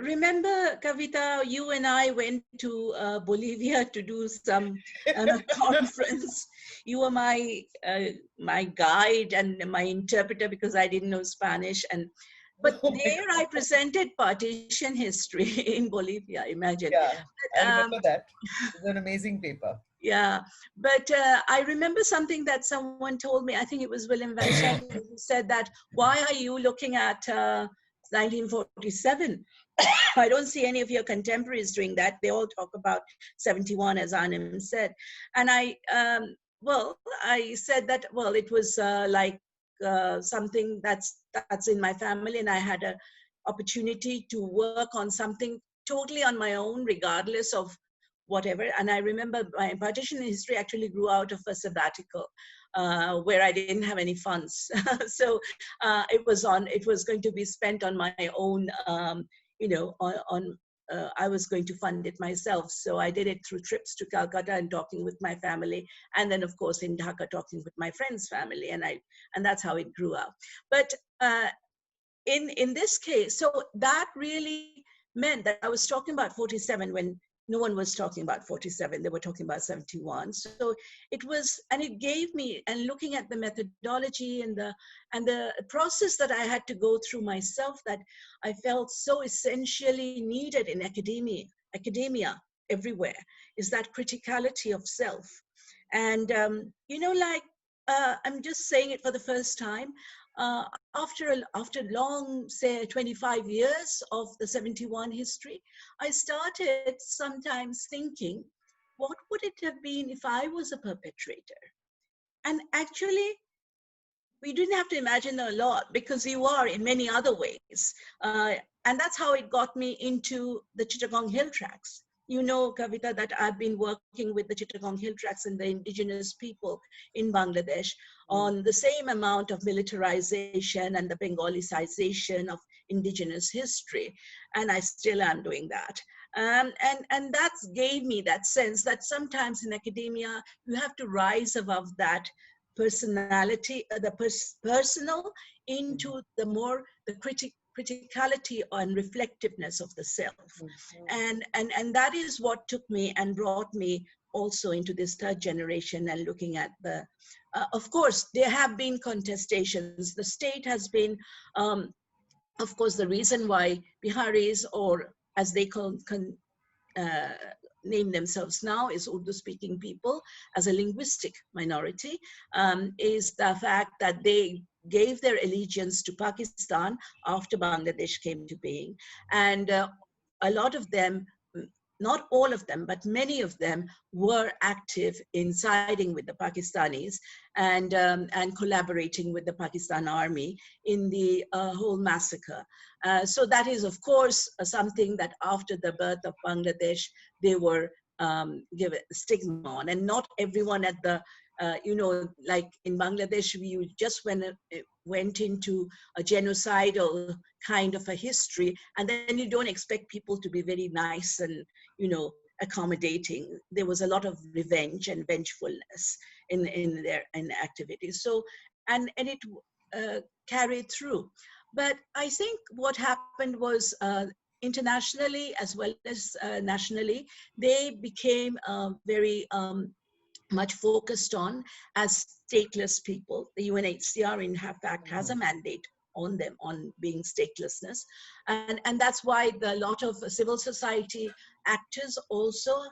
Remember, Kavita, you and I went to Bolivia to do some conference. You were my guide and my interpreter because I didn't know Spanish. But there I presented partition history in Bolivia, imagine. Yeah, I remember that. It was an amazing paper. Yeah, but I remember something that someone told me, I think it was William Van Schenk, who said that, why are you looking at 1947? I don't see any of your contemporaries doing that. They all talk about 71, as Anam said. And I said that, well, it was something that's in my family, and I had an opportunity to work on something totally on my own, regardless of whatever. And I remember my partition history actually grew out of a sabbatical where I didn't have any funds. So it was going to be spent on my own, I was going to fund it myself. So I did it through trips to Calcutta and talking with my family. And then of course in Dhaka, talking with my friend's family. And that's how it grew up. But in this case, so that really meant that I was talking about 47 when no one was talking about 47, they were talking about 71. So it gave me, and looking at the methodology and the process that I had to go through myself, that I felt so essentially needed in academia everywhere, is that criticality of self. And, I'm just saying it for the first time, after long, say 25 years of the 71 history, I started sometimes thinking, what would it have been if I was a perpetrator? And actually, we didn't have to imagine a lot, because you are in many other ways. And that's how it got me into the Chittagong Hill Tracts. You know, Kavita, that I've been working with the Chittagong Hill Tracts and the indigenous people in Bangladesh on the same amount of militarization and the Bengalicization of indigenous history. And I still am doing that. And that gave me that sense that sometimes in academia, you have to rise above that personality, the personal, into the criticality and reflectiveness of the self. And that is what took me and brought me also into this third generation and looking at the, of course, there have been contestations. The state has been, of course, the reason why Biharis, or as they name themselves now, is Urdu-speaking people as a linguistic minority, is the fact that they gave their allegiance to Pakistan after Bangladesh came to being. And a lot of them, not all of them, but many of them were active in siding with the Pakistanis and collaborating with the Pakistan army in the whole massacre. So that is, of course, something that after the birth of Bangladesh, they were given stigma on. And not everyone at the, like in Bangladesh, you just went into a genocidal kind of a history, and then you don't expect people to be very nice and, accommodating. There was a lot of revenge and vengefulness in their activities. So, and it carried through. But I think what happened was internationally as well as nationally, they became very much focused on as stateless people. The UNHCR in fact has a mandate on them on being statelessness. And that's why a lot of civil society actors also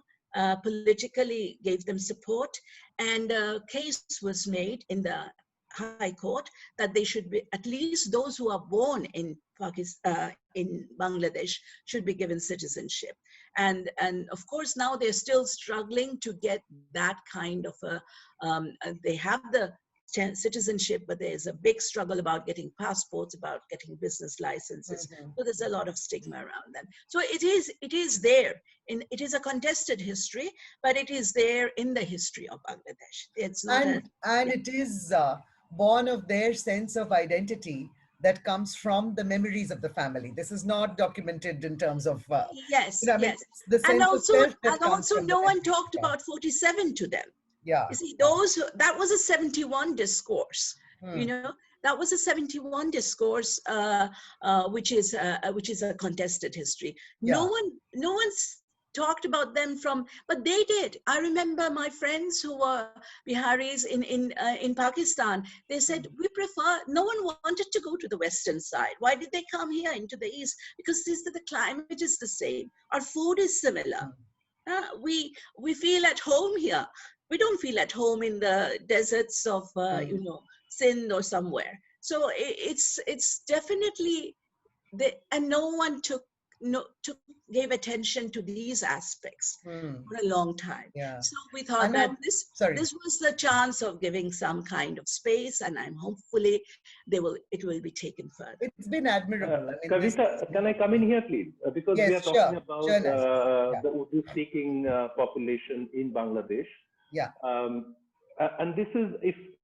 politically gave them support. And a case was made in the High Court that they should be, at least those who are born in in Bangladesh should be given citizenship. And of course now they're still struggling to get that kind of a, they have the citizenship, but there's a big struggle about getting passports, about getting business licenses. So there's a lot of stigma around them. So it is there, and it is a contested history, but it is there in the history of Bangladesh. It's not and it is born of their sense of identity that comes from the memories of the family. This is not documented in terms of yes, you know, I mean, yes, the sense and also, of self that comes from no the one memory. talked about 47 to them. Yeah. You see, that was a 71 discourse. You know, that was a 71 discourse, which is a contested history. No one's talked about them but they did. I remember my friends who were Biharis in Pakistan. They said, no one wanted to go to the western side. Why did they come here into the east? Because the climate is the same. Our food is similar. We feel at home here. We don't feel at home in the deserts of Sindh or somewhere. So it's definitely and no one gave attention to these aspects for a long time. So we thought that this was the chance of giving some kind of space, and I'm hopefully it will be taken further. It's been admirable. Kavita, can I come in here, please? Because yes, we are talking about the Urdu-speaking population in Bangladesh. Yeah. And this is,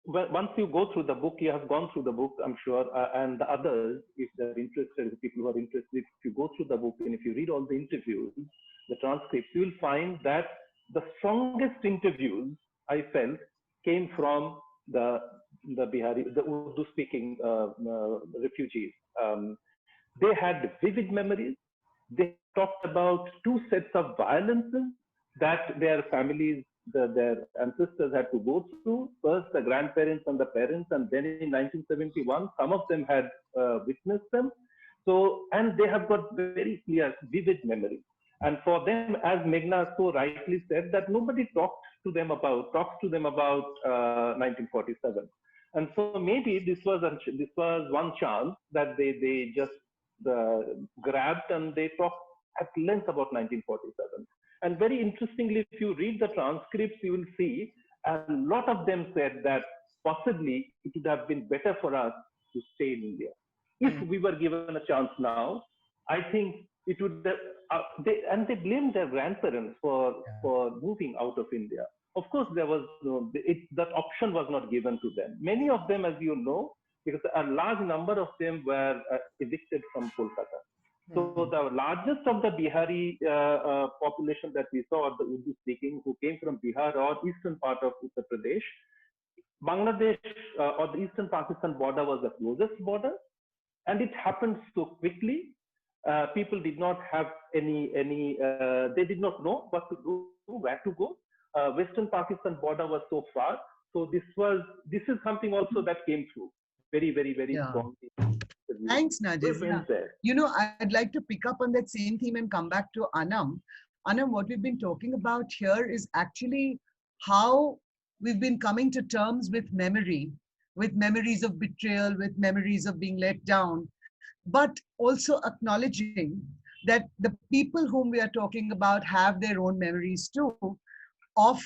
once you go through the book, you have gone through the book, I'm sure, and the others, if they're interested, the people who are interested, if you go through the book and if you read all the interviews, the transcripts, you will find that the strongest interviews I felt came from the Bihari, the Urdu-speaking refugees. They had vivid memories. They talked about two sets of violences that their families, their ancestors had to go through. First, the grandparents and the parents, and then in 1971, some of them had witnessed them. So, and they have got very clear, vivid memories. And for them, as Meghna so rightly said, that nobody talks to them about 1947. And so maybe this was one chance that they just grabbed, and they talked at length about 1947. And very interestingly, if you read the transcripts, you will see a lot of them said that possibly it would have been better for us to stay in India. If we were given a chance now, I think it would, they blamed their grandparents for moving out of India. Of course, there was that option was not given to them. Many of them, as you know, because a large number of them were evicted from Kolkata. So the largest of the Bihari population that we saw, the Urdu speaking, who came from Bihar or eastern part of Uttar Pradesh, Bangladesh or the eastern Pakistan border was the closest border, and it happened so quickly. People did not have they did not know what to do, where to go. Western Pakistan border was so far. So this is something also that came through very, very, very strongly. Thanks, Nazes. You know, I'd like to pick up on that same theme and come back to Anam. Anam, what we've been talking about here is actually how we've been coming to terms with memories of betrayal, with memories of being let down, but also acknowledging that the people whom we are talking about have their own memories too of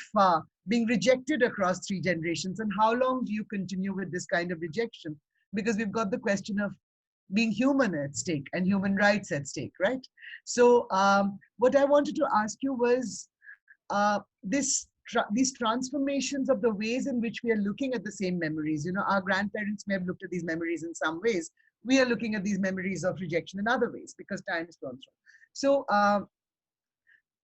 being rejected across 3 generations. And how long do you continue with this kind of rejection? Because we've got the question of being human at stake and human rights at stake, right? So what I wanted to ask you was these transformations of the ways in which we are looking at the same memories. You know, our grandparents may have looked at these memories in some ways. We are looking at these memories of rejection in other ways because time has gone through. So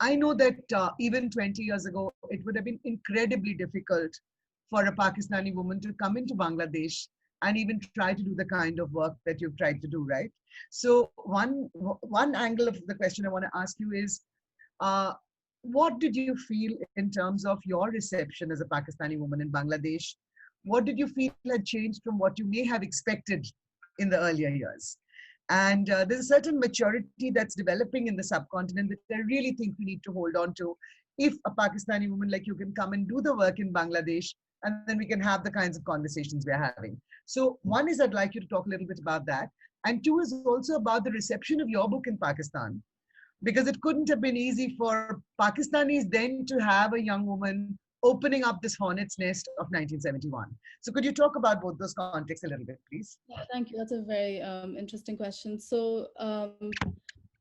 I know that even 20 years ago, it would have been incredibly difficult for a Pakistani woman to come into Bangladesh and even try to do the kind of work that you've tried to do, right? So one angle of the question I want to ask you is, what did you feel in terms of your reception as a Pakistani woman in Bangladesh? What did you feel had changed from what you may have expected in the earlier years? And there's a certain maturity that's developing in the subcontinent that I really think we need to hold on to. If a Pakistani woman like you can come and do the work in Bangladesh, and then we can have the kinds of conversations we're having. So one is I'd like you to talk a little bit about that. And two is also about the reception of your book in Pakistan. Because it couldn't have been easy for Pakistanis then to have a young woman opening up this hornet's nest of 1971. So could you talk about both those contexts a little bit, please? Yeah, thank you. That's a very interesting question. So,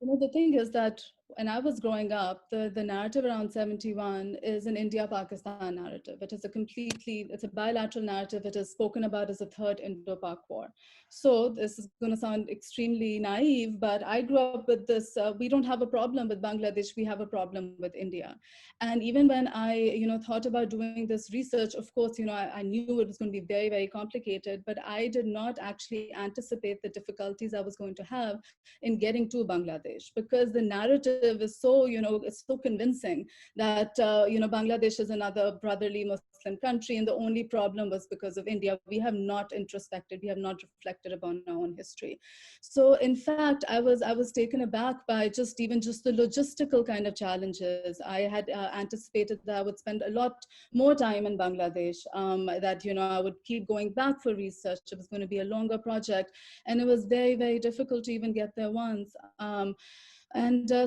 the thing is that when I was growing up, the narrative around 71 is an India-Pakistan narrative. It is it's a bilateral narrative. It is spoken about as a third Indo-Pak war. So this is going to sound extremely naive, but I grew up with this, we don't have a problem with Bangladesh, we have a problem with India. And even when I, thought about doing this research, of course, I knew it was going to be very, very complicated, but I did not actually anticipate the difficulties I was going to have in getting to Bangladesh, because the narrative is so, it's so convincing that, Bangladesh is another brotherly Muslim country, and the only problem was because of India. We have not introspected, we have not reflected upon our own history. So in fact, I was taken aback by just the logistical kind of challenges. I had anticipated that I would spend a lot more time in Bangladesh, that, I would keep going back for research. It was going to be a longer project, and it was very, very difficult to even get there once.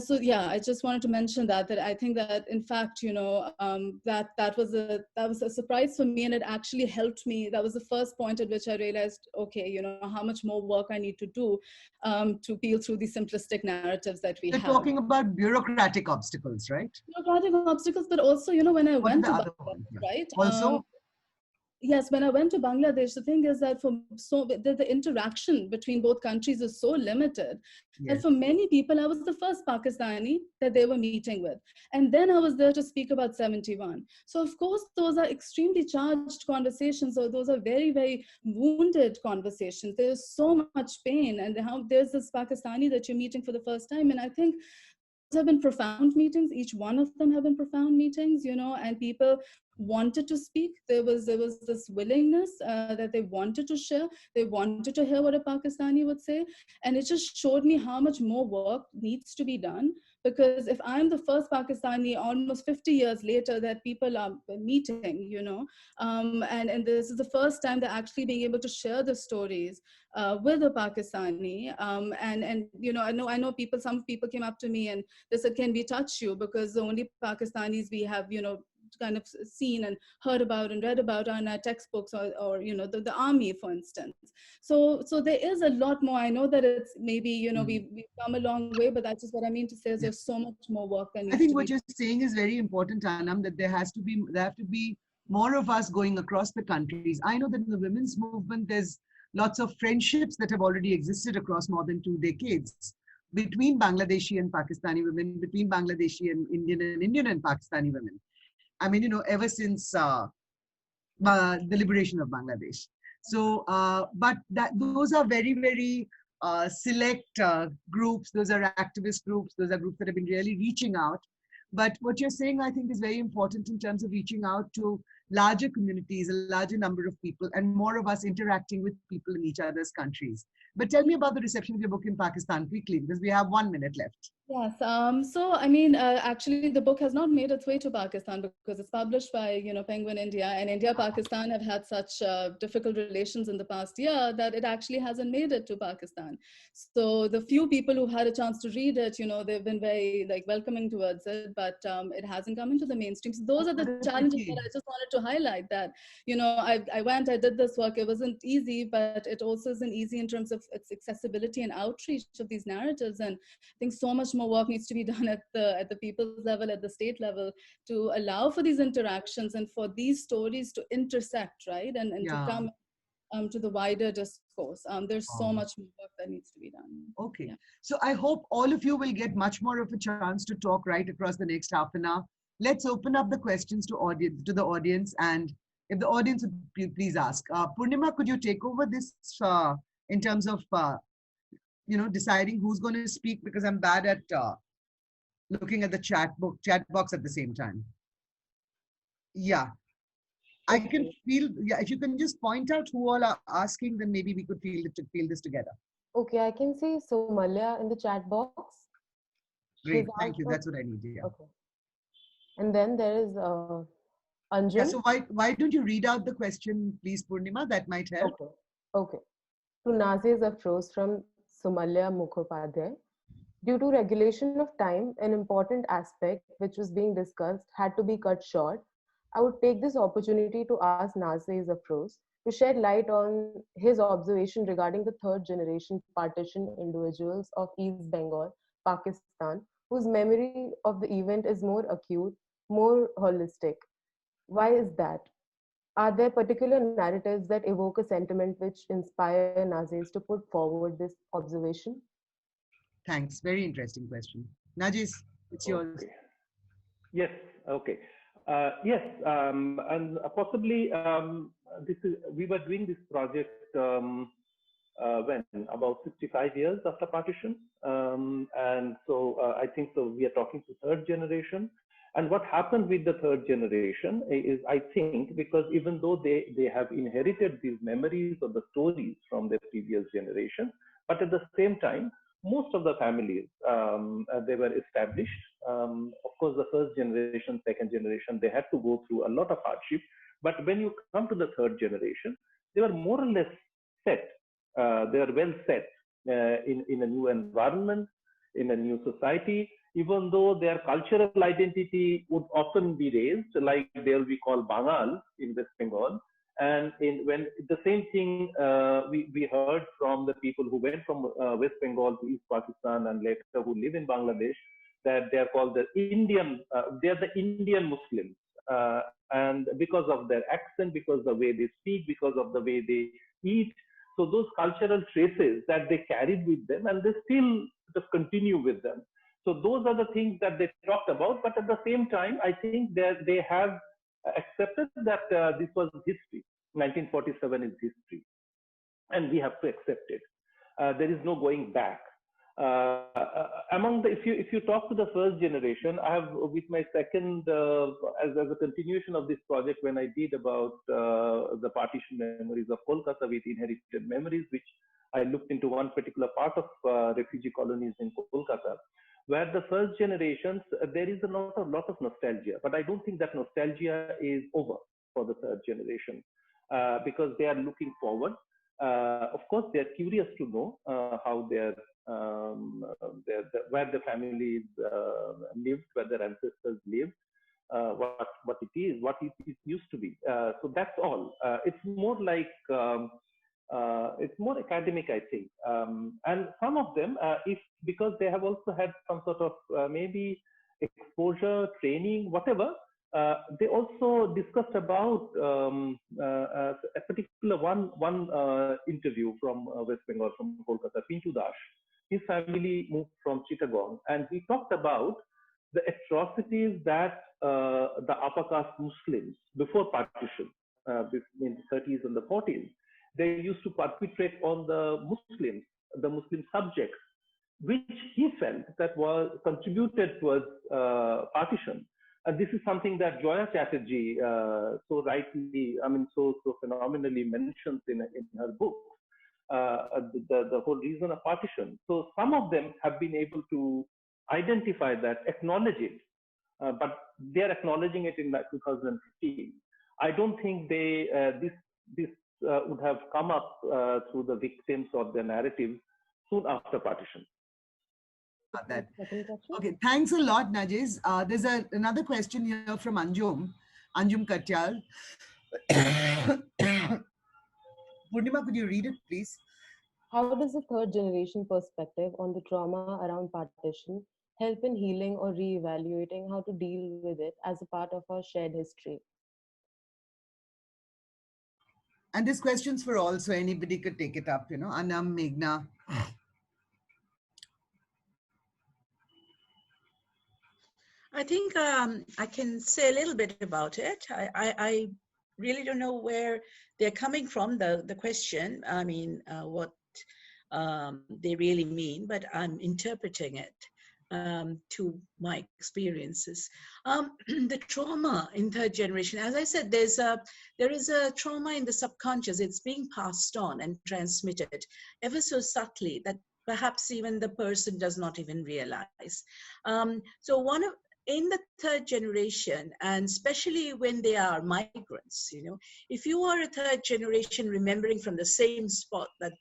So yeah, I just wanted to mention that I think that in fact, that was a surprise for me, and it actually helped me. That was the first point at which I realized, okay, how much more work I need to do to peel through the simplistic narratives that we You're have. talking about bureaucratic obstacles, right? Bureaucratic obstacles, but also, when I went to Bangladesh, right? Also. Yes, when I went to Bangladesh, the thing is that the interaction between both countries is so limited that for many people, I was the first Pakistani that they were meeting with. And then I was there to speak about 71. So of course, those are extremely charged conversations, or those are very, very wounded conversations. There's so much pain, and there's this Pakistani that you're meeting for the first time. And I think have been profound meetings. Each one of them have been profound meetings, and people wanted to speak. There was this willingness that they wanted to share. They wanted to hear what a Pakistani would say. And it just showed me how much more work needs to be done. Because if I'm the first Pakistani almost 50 years later that people are meeting, and this is the first time they're actually being able to share the stories with a Pakistani. I know some people came up to me and they said, can we touch you? Because the only Pakistanis we have, kind of seen and heard about and read about are in our textbooks or the army, for instance. So there is a lot more. I know that it's maybe, we've come a long way, but that's just what I mean to say is there's so much more work that needs to be. I think what you're saying is very important, Anam, that there have to be more of us going across the countries. I know that in the women's movement, there's lots of friendships that have already existed across more than 2 decades between Bangladeshi and Pakistani women, between Bangladeshi and Indian and Pakistani women. I mean, ever since the liberation of Bangladesh. So, but those are very, very select groups. Those are activist groups. Those are groups that have been really reaching out. But what you're saying, I think, is very important in terms of reaching out to larger communities, a larger number of people, and more of us interacting with people in each other's countries. But tell me about the reception of your book in Pakistan quickly, because we have 1 minute left. Yes. So, I mean, actually, the book has not made its way to Pakistan because it's published by, Penguin India, and India, Pakistan have had such difficult relations in the past year that it actually hasn't made it to Pakistan. So the few people who had a chance to read it, they've been very welcoming towards it, but it hasn't come into the mainstream. So those are the challenges that I just wanted to highlight that, I did this work. It wasn't easy, but it also isn't easy in terms of its accessibility and outreach of these narratives. And I think so much more work needs to be done at the people's level, at the state level, to allow for these interactions and for these stories to intersect, right? And to come to the wider discourse. There's so much more work that needs to be done. Okay. Yeah. So I hope all of you will get much more of a chance to talk right across the next half an hour. Let's open up the questions to the audience. And if the audience would please ask. Purnima, could you take over this in terms of deciding who's going to speak, because I'm bad at looking at the chat box at the same time. Yeah, I can feel. Yeah, if you can just point out who all are asking, then maybe we could feel this together. Okay, I can see Somalia in the chat box. Great, thank you. That's what I need. Yeah. Okay. And then there is Anjum. Yeah. So why don't you read out the question, please, Purnima? That might help. Okay. To Nazes Afroz from Somalia Mukhopadhyay. Due to regulation of time, an important aspect which was being discussed had to be cut short. I would take this opportunity to ask Nasez Afroz to shed light on his observation regarding the third generation partition individuals of East Bengal, Pakistan, whose memory of the event is more acute, more holistic. Why is that? Are there particular narratives that evoke a sentiment which inspire Nazes to put forward this observation? Thanks. Very interesting question. Najis, it's yours. Okay. Yes. Okay. Yes, and possibly we were doing this project when about 65 years after partition, and so I think so we are talking to third generation. And what happened with the third generation is, I think, because even though they have inherited these memories or the stories from their previous generation, but at the same time, most of the families, they were established. Of course, the first generation, second generation, they had to go through a lot of hardship. But when you come to the third generation, they were more or less set. They are well set in a new environment, in a new society, even though their cultural identity would often be raised, like there we call Bangal in West Bengal. And when the same thing we heard from the people who went from West Bengal to East Pakistan and later who live in Bangladesh, that they are called the Indian, they are the Indian Muslims. And because of their accent, because the way they speak, because of the way they eat, so those cultural traces that they carried with them, and they still just continue with them. So those are the things that they talked about. But at the same time, I think that they have accepted that this was history. 1947 is history, and we have to accept it. There is no going back. Among the, if you talk to the first generation, I have with my second as a continuation of this project, when I did about the partition memories of Kolkata with inherited memories, which I looked into one particular part of refugee colonies in Kolkata, where the first generations, there is a lot of nostalgia, but I don't think that nostalgia is over for the third generation because they are looking forward. Of course, they are curious to know how where the families lived, where their ancestors lived, what it is, what it used to be. So that's all. It's more like it's more academic, I think. And some of them, because they have also had some sort of maybe exposure, training, whatever, they also discussed about a particular one interview from West Bengal, from Kolkata, Pintu Das. His family moved from Chittagong, and he talked about the atrocities that the upper caste Muslims, before partition, in the 30s and the 40s, they used to perpetrate on the Muslim subjects, which he felt that was contributed towards partition. And this is something that Joya Chatterjee so rightly, so phenomenally mentions in her book, the whole reason of partition. So some of them have been able to identify that, acknowledge it, but they are acknowledging it in 2015. I don't think this would have come up through the victims or the narrative soon after partition. That. Okay, thanks a lot, Nazes. There's another question here from Anjum Katyal. Purnima, could you read it, please? How does the third generation perspective on the trauma around partition help in healing or re-evaluating how to deal with it as a part of our shared history? And this question's for all, so anybody could take it up, Anam, Meghna. I think I can say a little bit about it. I really don't know where they're coming from, the question. I mean, what they really mean, but I'm interpreting it to my experiences. The trauma in third generation, as I said, there is a trauma in the subconscious. It's being passed on and transmitted ever so subtly that perhaps even the person does not even realize. So in the third generation, and especially when they are migrants, if you are a third generation remembering from the same spot that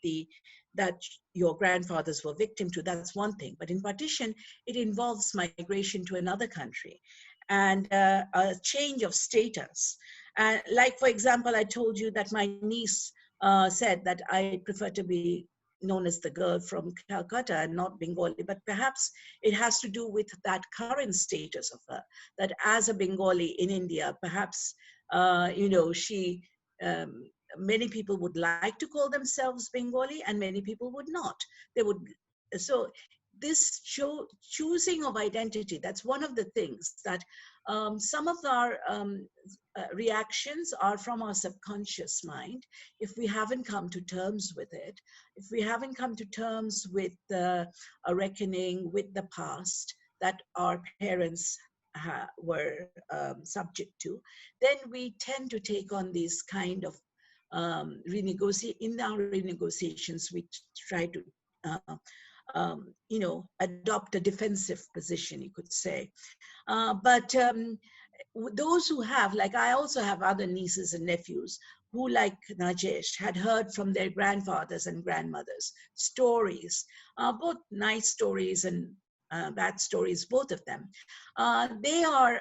your grandfathers were victim to, that's one thing. But in partition, it involves migration to another country. and a change of status. Like, for example, I told you that my niece said that I prefer to be known as the girl from Calcutta and not Bengali, but perhaps it has to do with that current status of her, that as a Bengali in India, perhaps, she, many people would like to call themselves Bengali and many people would not. They would, so this choosing of identity, that's one of the things that some of our reactions are from our subconscious mind. If we haven't come to terms with it, if we haven't come to terms with a reckoning with the past that our parents were subject to, then we tend to take on these kind of in our renegotiations, we try to adopt a defensive position, you could say. But those who have, like I also have other nieces and nephews who, like Najesh, had heard from their grandfathers and grandmothers stories, both nice stories and bad stories, both of them. They are,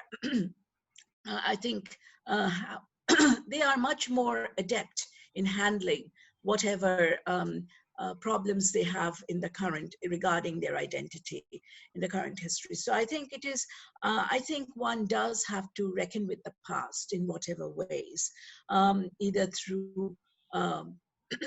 I think, they are much more adept in handling whatever problems they have in the current regarding their identity in the current history. So I think it is, I think one does have to reckon with the past in whatever ways, either through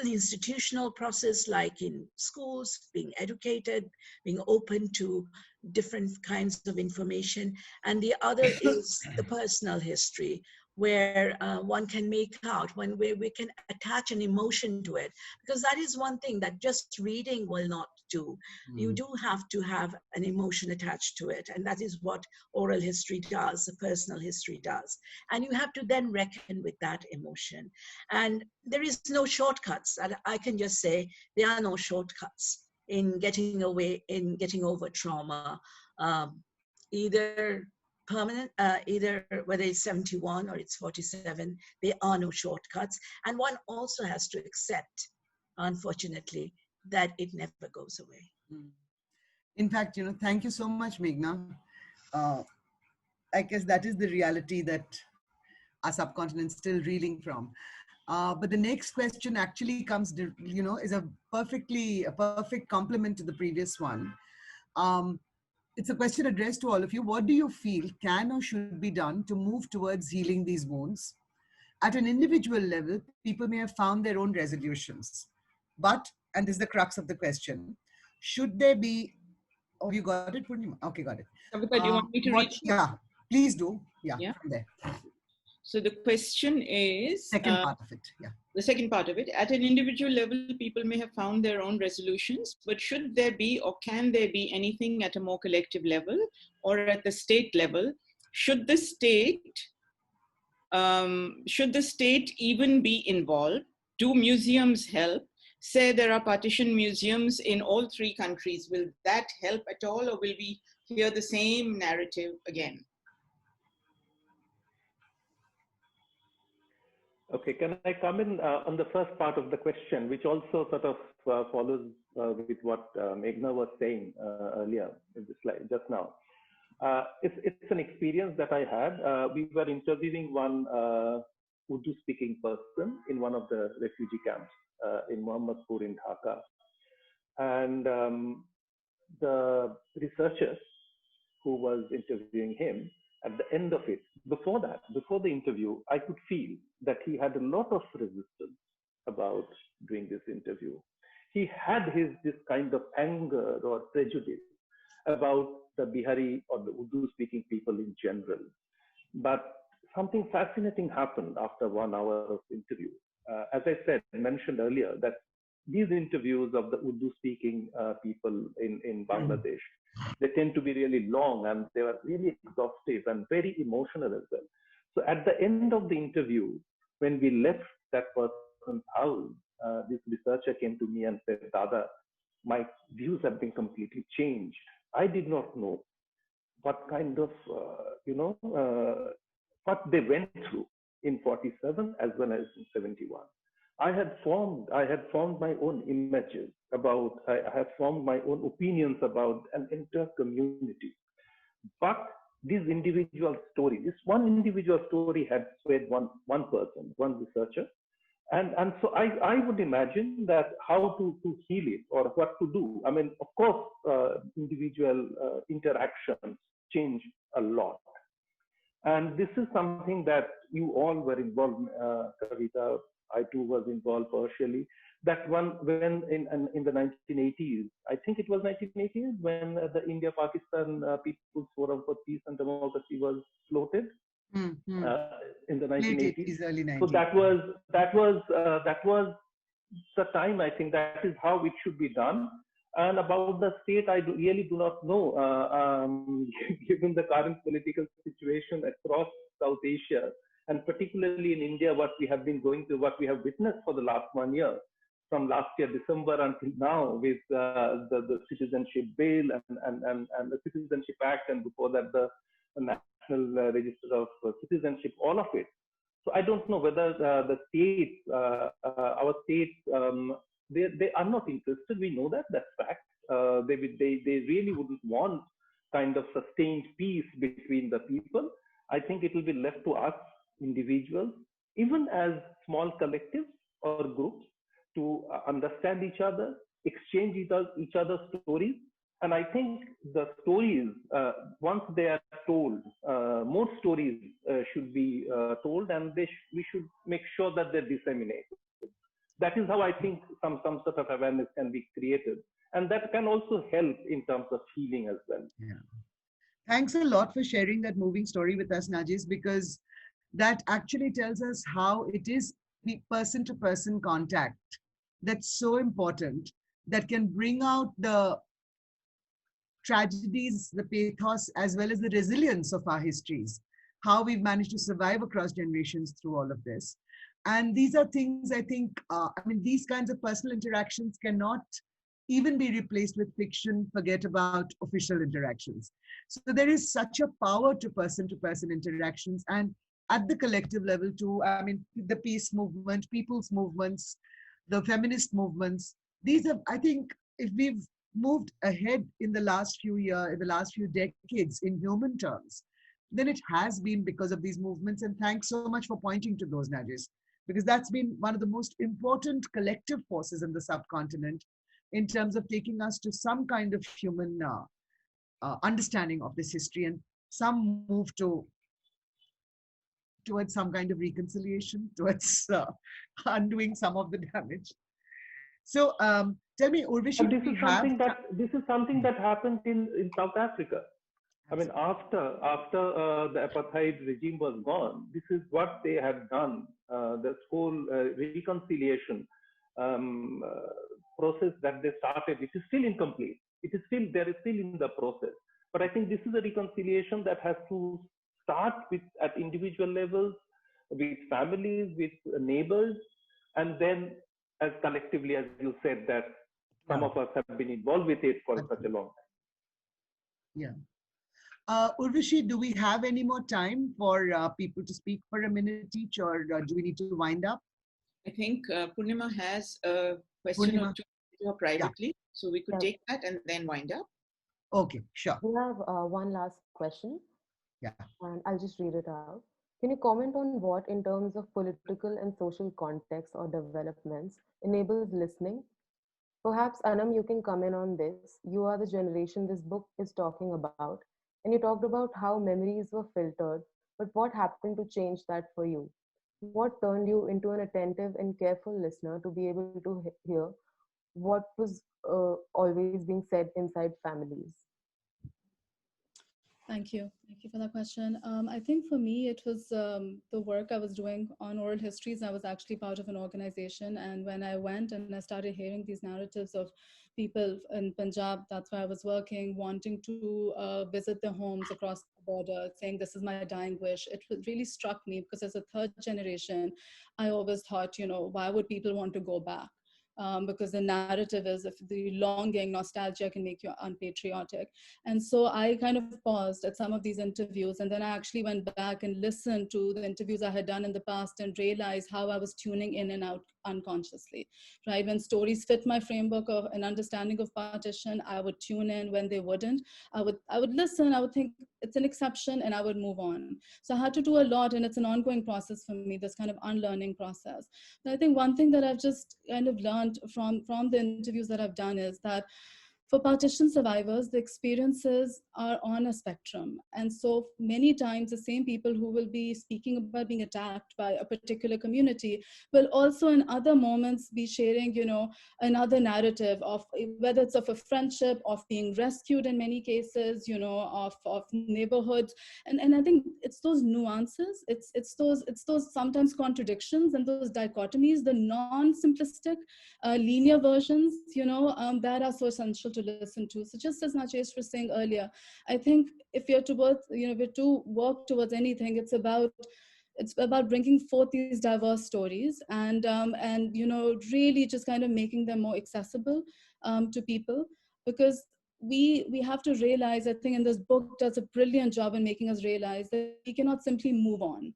institutional process, like in schools, being educated, being open to different kinds of information. And the other is the personal history, where one can make out, where we can attach an emotion to it, because that is one thing that just reading will not do. You do have to have an emotion attached to it, and that is what oral history does, the personal history does. And you have to then reckon with that emotion. And there is no shortcuts. I can just say there are no shortcuts in getting over trauma, either permanent, either whether it's 71 or it's 47, there are no shortcuts. And one also has to accept, unfortunately, that it never goes away. In fact, thank you so much, Meghna. I guess that is the reality that our subcontinent's still reeling from. But the next question actually comes, is a perfect complement to the previous one. It's a question addressed to all of you. What do you feel can or should be done to move towards healing these wounds? At an individual level, people may have found their own resolutions. But, and this is the crux of the question, should there be, oh, you got it, Purnima? Okay, got it. Kavita, do you want me to read? Yeah, please do. Yeah, from there. So the question is... Second part of it, yeah. The second part of it, at an individual level, people may have found their own resolutions, but should there be or can there be anything at a more collective level or at the state level? Should the state even be involved? Do museums help? Say there are partition museums in all three countries. Will that help at all, or will we hear the same narrative again? Okay, can I come in on the first part of the question, which also sort of follows with what Meghna was saying earlier in the slide just now. It's an experience that I had. We were interviewing one Urdu-speaking person in one of the refugee camps in Mohammadpur in Dhaka. And the researcher who was interviewing him, at the end of it, before the interview, I could feel that he had a lot of resistance about doing this interview. He had this kind of anger or prejudice about the Bihari or the Urdu-speaking people in general. But something fascinating happened after 1 hour of interview. As I mentioned earlier, that these interviews of the Urdu-speaking people in Bangladesh, they tend to be really long and they were really exhaustive and very emotional as well. So at the end of the interview, when we left that person's house, this researcher came to me and said, Dada, my views have been completely changed. I did not know what kind of, what they went through in 47 as well as in 71. I had formed my own images about, I had formed my own opinions about an entire community. But these individual stories. This one individual story had swayed one person, one researcher. And so I would imagine that how to heal it or what to do. I mean, of course, individual interactions change a lot. And this is something that you all were involved, Kavita, I too was involved partially. That one, when in the 1980s, I think it was 1980s, when the India-Pakistan People's Forum for Peace and Democracy was floated. In the 1980s, early 90s. So that was the time. I think that is how it should be done. And about the state, I really do not know, given the current political situation across South Asia, and particularly in India, what we have been going through, what we have witnessed for the last 1 year, from last year December until now, with the citizenship bill and the Citizenship Act, and before that the National Register of Citizenship, all of it. So I don't know whether the states, our states, they are not interested. We know that, that's fact. They really wouldn't want kind of sustained peace between the people. I think it will be left to us individuals, even as small collectives or groups, to understand each other, exchange each other's stories. And I think the stories, once they are told, more stories should be told, and we should make sure that they're disseminated. That is how I think some sort of awareness can be created. And that can also help in terms of healing as well. Yeah. Thanks a lot for sharing that moving story with us, Nazes, because that actually tells us how it is the person-to-person contact that's so important, that can bring out the tragedies, the pathos, as well as the resilience of our histories, how we've managed to survive across generations through all of this. And these are things I think, these kinds of personal interactions cannot even be replaced with fiction, forget about official interactions. So there is such a power to person-to-person interactions, and at the collective level too. I mean, the peace movement, people's movements, the feminist movements, these are, I think, if we've moved ahead in the last few years, in the last few decades in human terms, then it has been because of these movements. And thanks so much for pointing to those, Nazes, because that's been one of the most important collective forces in the subcontinent in terms of taking us to some kind of human understanding of this history, and some move towards some kind of reconciliation, towards undoing some of the damage. So tell me, Urvashi, this is something that happened in South Africa. I mean, after the apartheid regime was gone, this is what they had done. This whole reconciliation process that they started, it is still incomplete. There is still in the process. But I think this is a reconciliation that has to start at individual levels, with families, with neighbors, and then as collectively, as you said, that some of us have been involved with it for such a long time. Yeah. Urvashi, do we have any more time for people to speak for a minute each, or do we need to wind up? I think Purnima has a question or two to her privately, so we could take that and then wind up. Okay, sure. We have one last question. Yeah. And I'll just read it out. Can you comment on what, in terms of political and social context or developments, enables listening? Perhaps, Anam, you can comment on this. You are the generation this book is talking about, and you talked about how memories were filtered, but what happened to change that for you? What turned you into an attentive and careful listener to be able to hear what was always being said inside families? Thank you. Thank you for that question. I think for me, it was the work I was doing on oral histories. I was actually part of an organization. And when I went and I started hearing these narratives of people in Punjab, that's where I was working, wanting to visit their homes across the border, saying, this is my dying wish. It really struck me because as a third generation, I always thought, why would people want to go back? Because the narrative is, if the longing, nostalgia can make you unpatriotic. And so I kind of paused at some of these interviews, and then I actually went back and listened to the interviews I had done in the past and realized how I was tuning in and out unconsciously, right? When stories fit my framework of an understanding of partition, I would tune in. When they wouldn't, I would listen. I would think, it's an exception and I would move on. So I had to do a lot, and it's an ongoing process for me, this kind of unlearning process. But I think one thing that I've just kind of learned from the interviews that I've done is that for partition survivors, the experiences are on a spectrum. And so many times the same people who will be speaking about being attacked by a particular community will also in other moments be sharing, another narrative of whether it's of a friendship, of being rescued in many cases, of neighborhoods. And I think it's those nuances, it's those sometimes contradictions and those dichotomies, the non-simplistic linear versions, that are so essential to listen to. So just as Nachesh was saying earlier, I think if you're to work towards anything, it's about bringing forth these diverse stories and really just kind of making them more accessible to people, because we have to realize, I think, and this book does a brilliant job in making us realize that we cannot simply move on.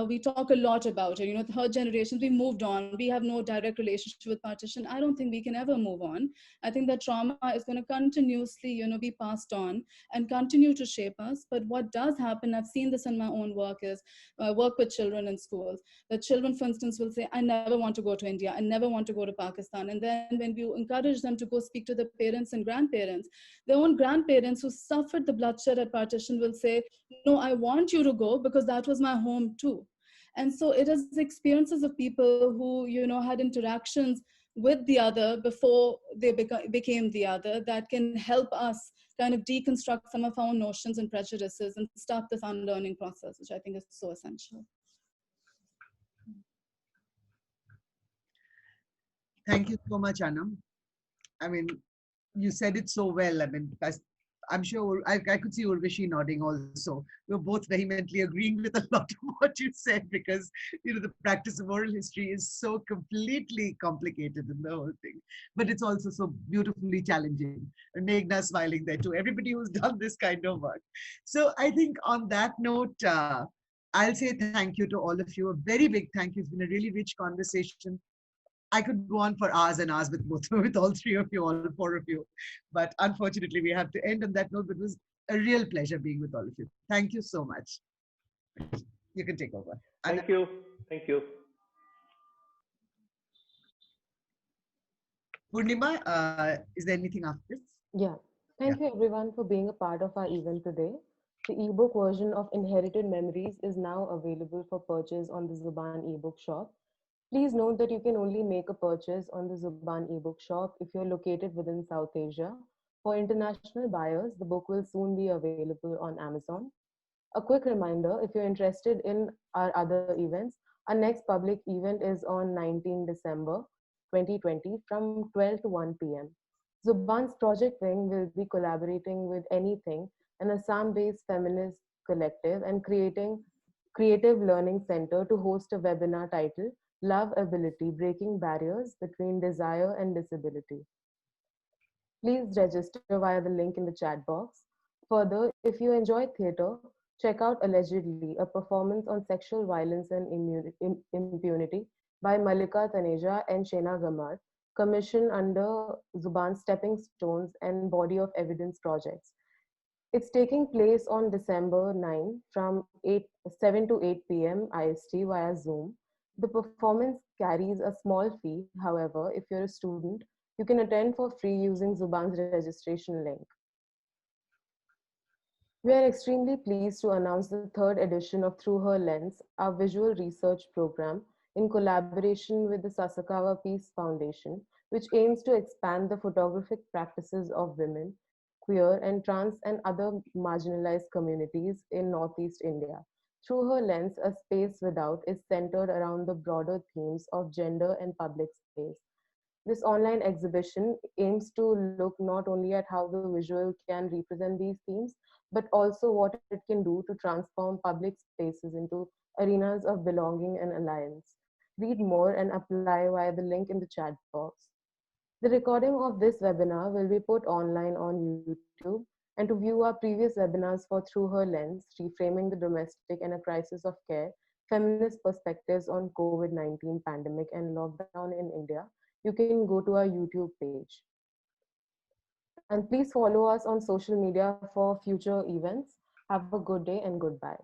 We talk a lot about it, third generations, we moved on, we have no direct relationship with partition. I don't think we can ever move on. I think that trauma is going to continuously, be passed on and continue to shape us. But what does happen, I've seen this in my own work, is I work with children in schools. The children, for instance, will say, I never want to go to India, I never want to go to Pakistan. And then when you encourage them to go speak to the parents and grandparents, their own grandparents who suffered the bloodshed at partition will say, no, I want you to go because that was my home too. And so it is experiences of people who, had interactions with the other before they became the other that can help us kind of deconstruct some of our own notions and prejudices and start this unlearning process, which I think is so essential. Thank you so much, Anam. I mean, you said it so well. I mean, I'm sure I could see Urvashi nodding also. We're both vehemently agreeing with a lot of what you said, because, the practice of oral history is so completely complicated in the whole thing. But it's also so beautifully challenging. And Meghna smiling there too. Everybody who's done this kind of work. So I think on that note, I'll say thank you to all of you. A very big thank you. It's been a really rich conversation. I could go on for hours and hours with all three of you, all four of you. But unfortunately, we have to end on that note. But it was a real pleasure being with all of you. Thank you so much. You can take over. Thank you. Thank you. Purnima, is there anything after this? Yeah. Thank you everyone for being a part of our event today. The ebook version of Inherited Memories is now available for purchase on the Zubaan ebook shop. Please note that you can only make a purchase on the Zubaan ebook shop if you're located within South Asia. For international buyers, the book will soon be available on Amazon. A quick reminder, if you're interested in our other events, our next public event is on 19 December 2020 from 12 to 1 p.m. Zubaan's project wing will be collaborating with Anything, an Assam-based feminist collective, and creating Creative Learning Center to host a webinar titled Love Ability, Breaking Barriers Between Desire and Disability. Please register via the link in the chat box. Further, if you enjoy theatre, check out Allegedly, a performance on sexual violence and impunity by Malika Taneja and Shena Gamar, commissioned under Zubaan Stepping Stones and Body of Evidence projects. It's taking place on December 9 from 7 to 8 p.m. IST via Zoom. The performance carries a small fee. However, if you're a student, you can attend for free using Zubaan's registration link. We are extremely pleased to announce the third edition of Through Her Lens, our visual research program, in collaboration with the Sasakawa Peace Foundation, which aims to expand the photographic practices of women, queer and trans and other marginalized communities in Northeast India. Through Her Lens, A Space Without is centered around the broader themes of gender and public space. This online exhibition aims to look not only at how the visual can represent these themes, but also what it can do to transform public spaces into arenas of belonging and alliance. Read more and apply via the link in the chat box. The recording of this webinar will be put online on YouTube, and to view our previous webinars for Through Her Lens, Reframing the Domestic and a Crisis of Care, Feminist Perspectives on COVID-19 Pandemic and Lockdown in India, you can go to our YouTube page. And please follow us on social media for future events. Have a good day and goodbye.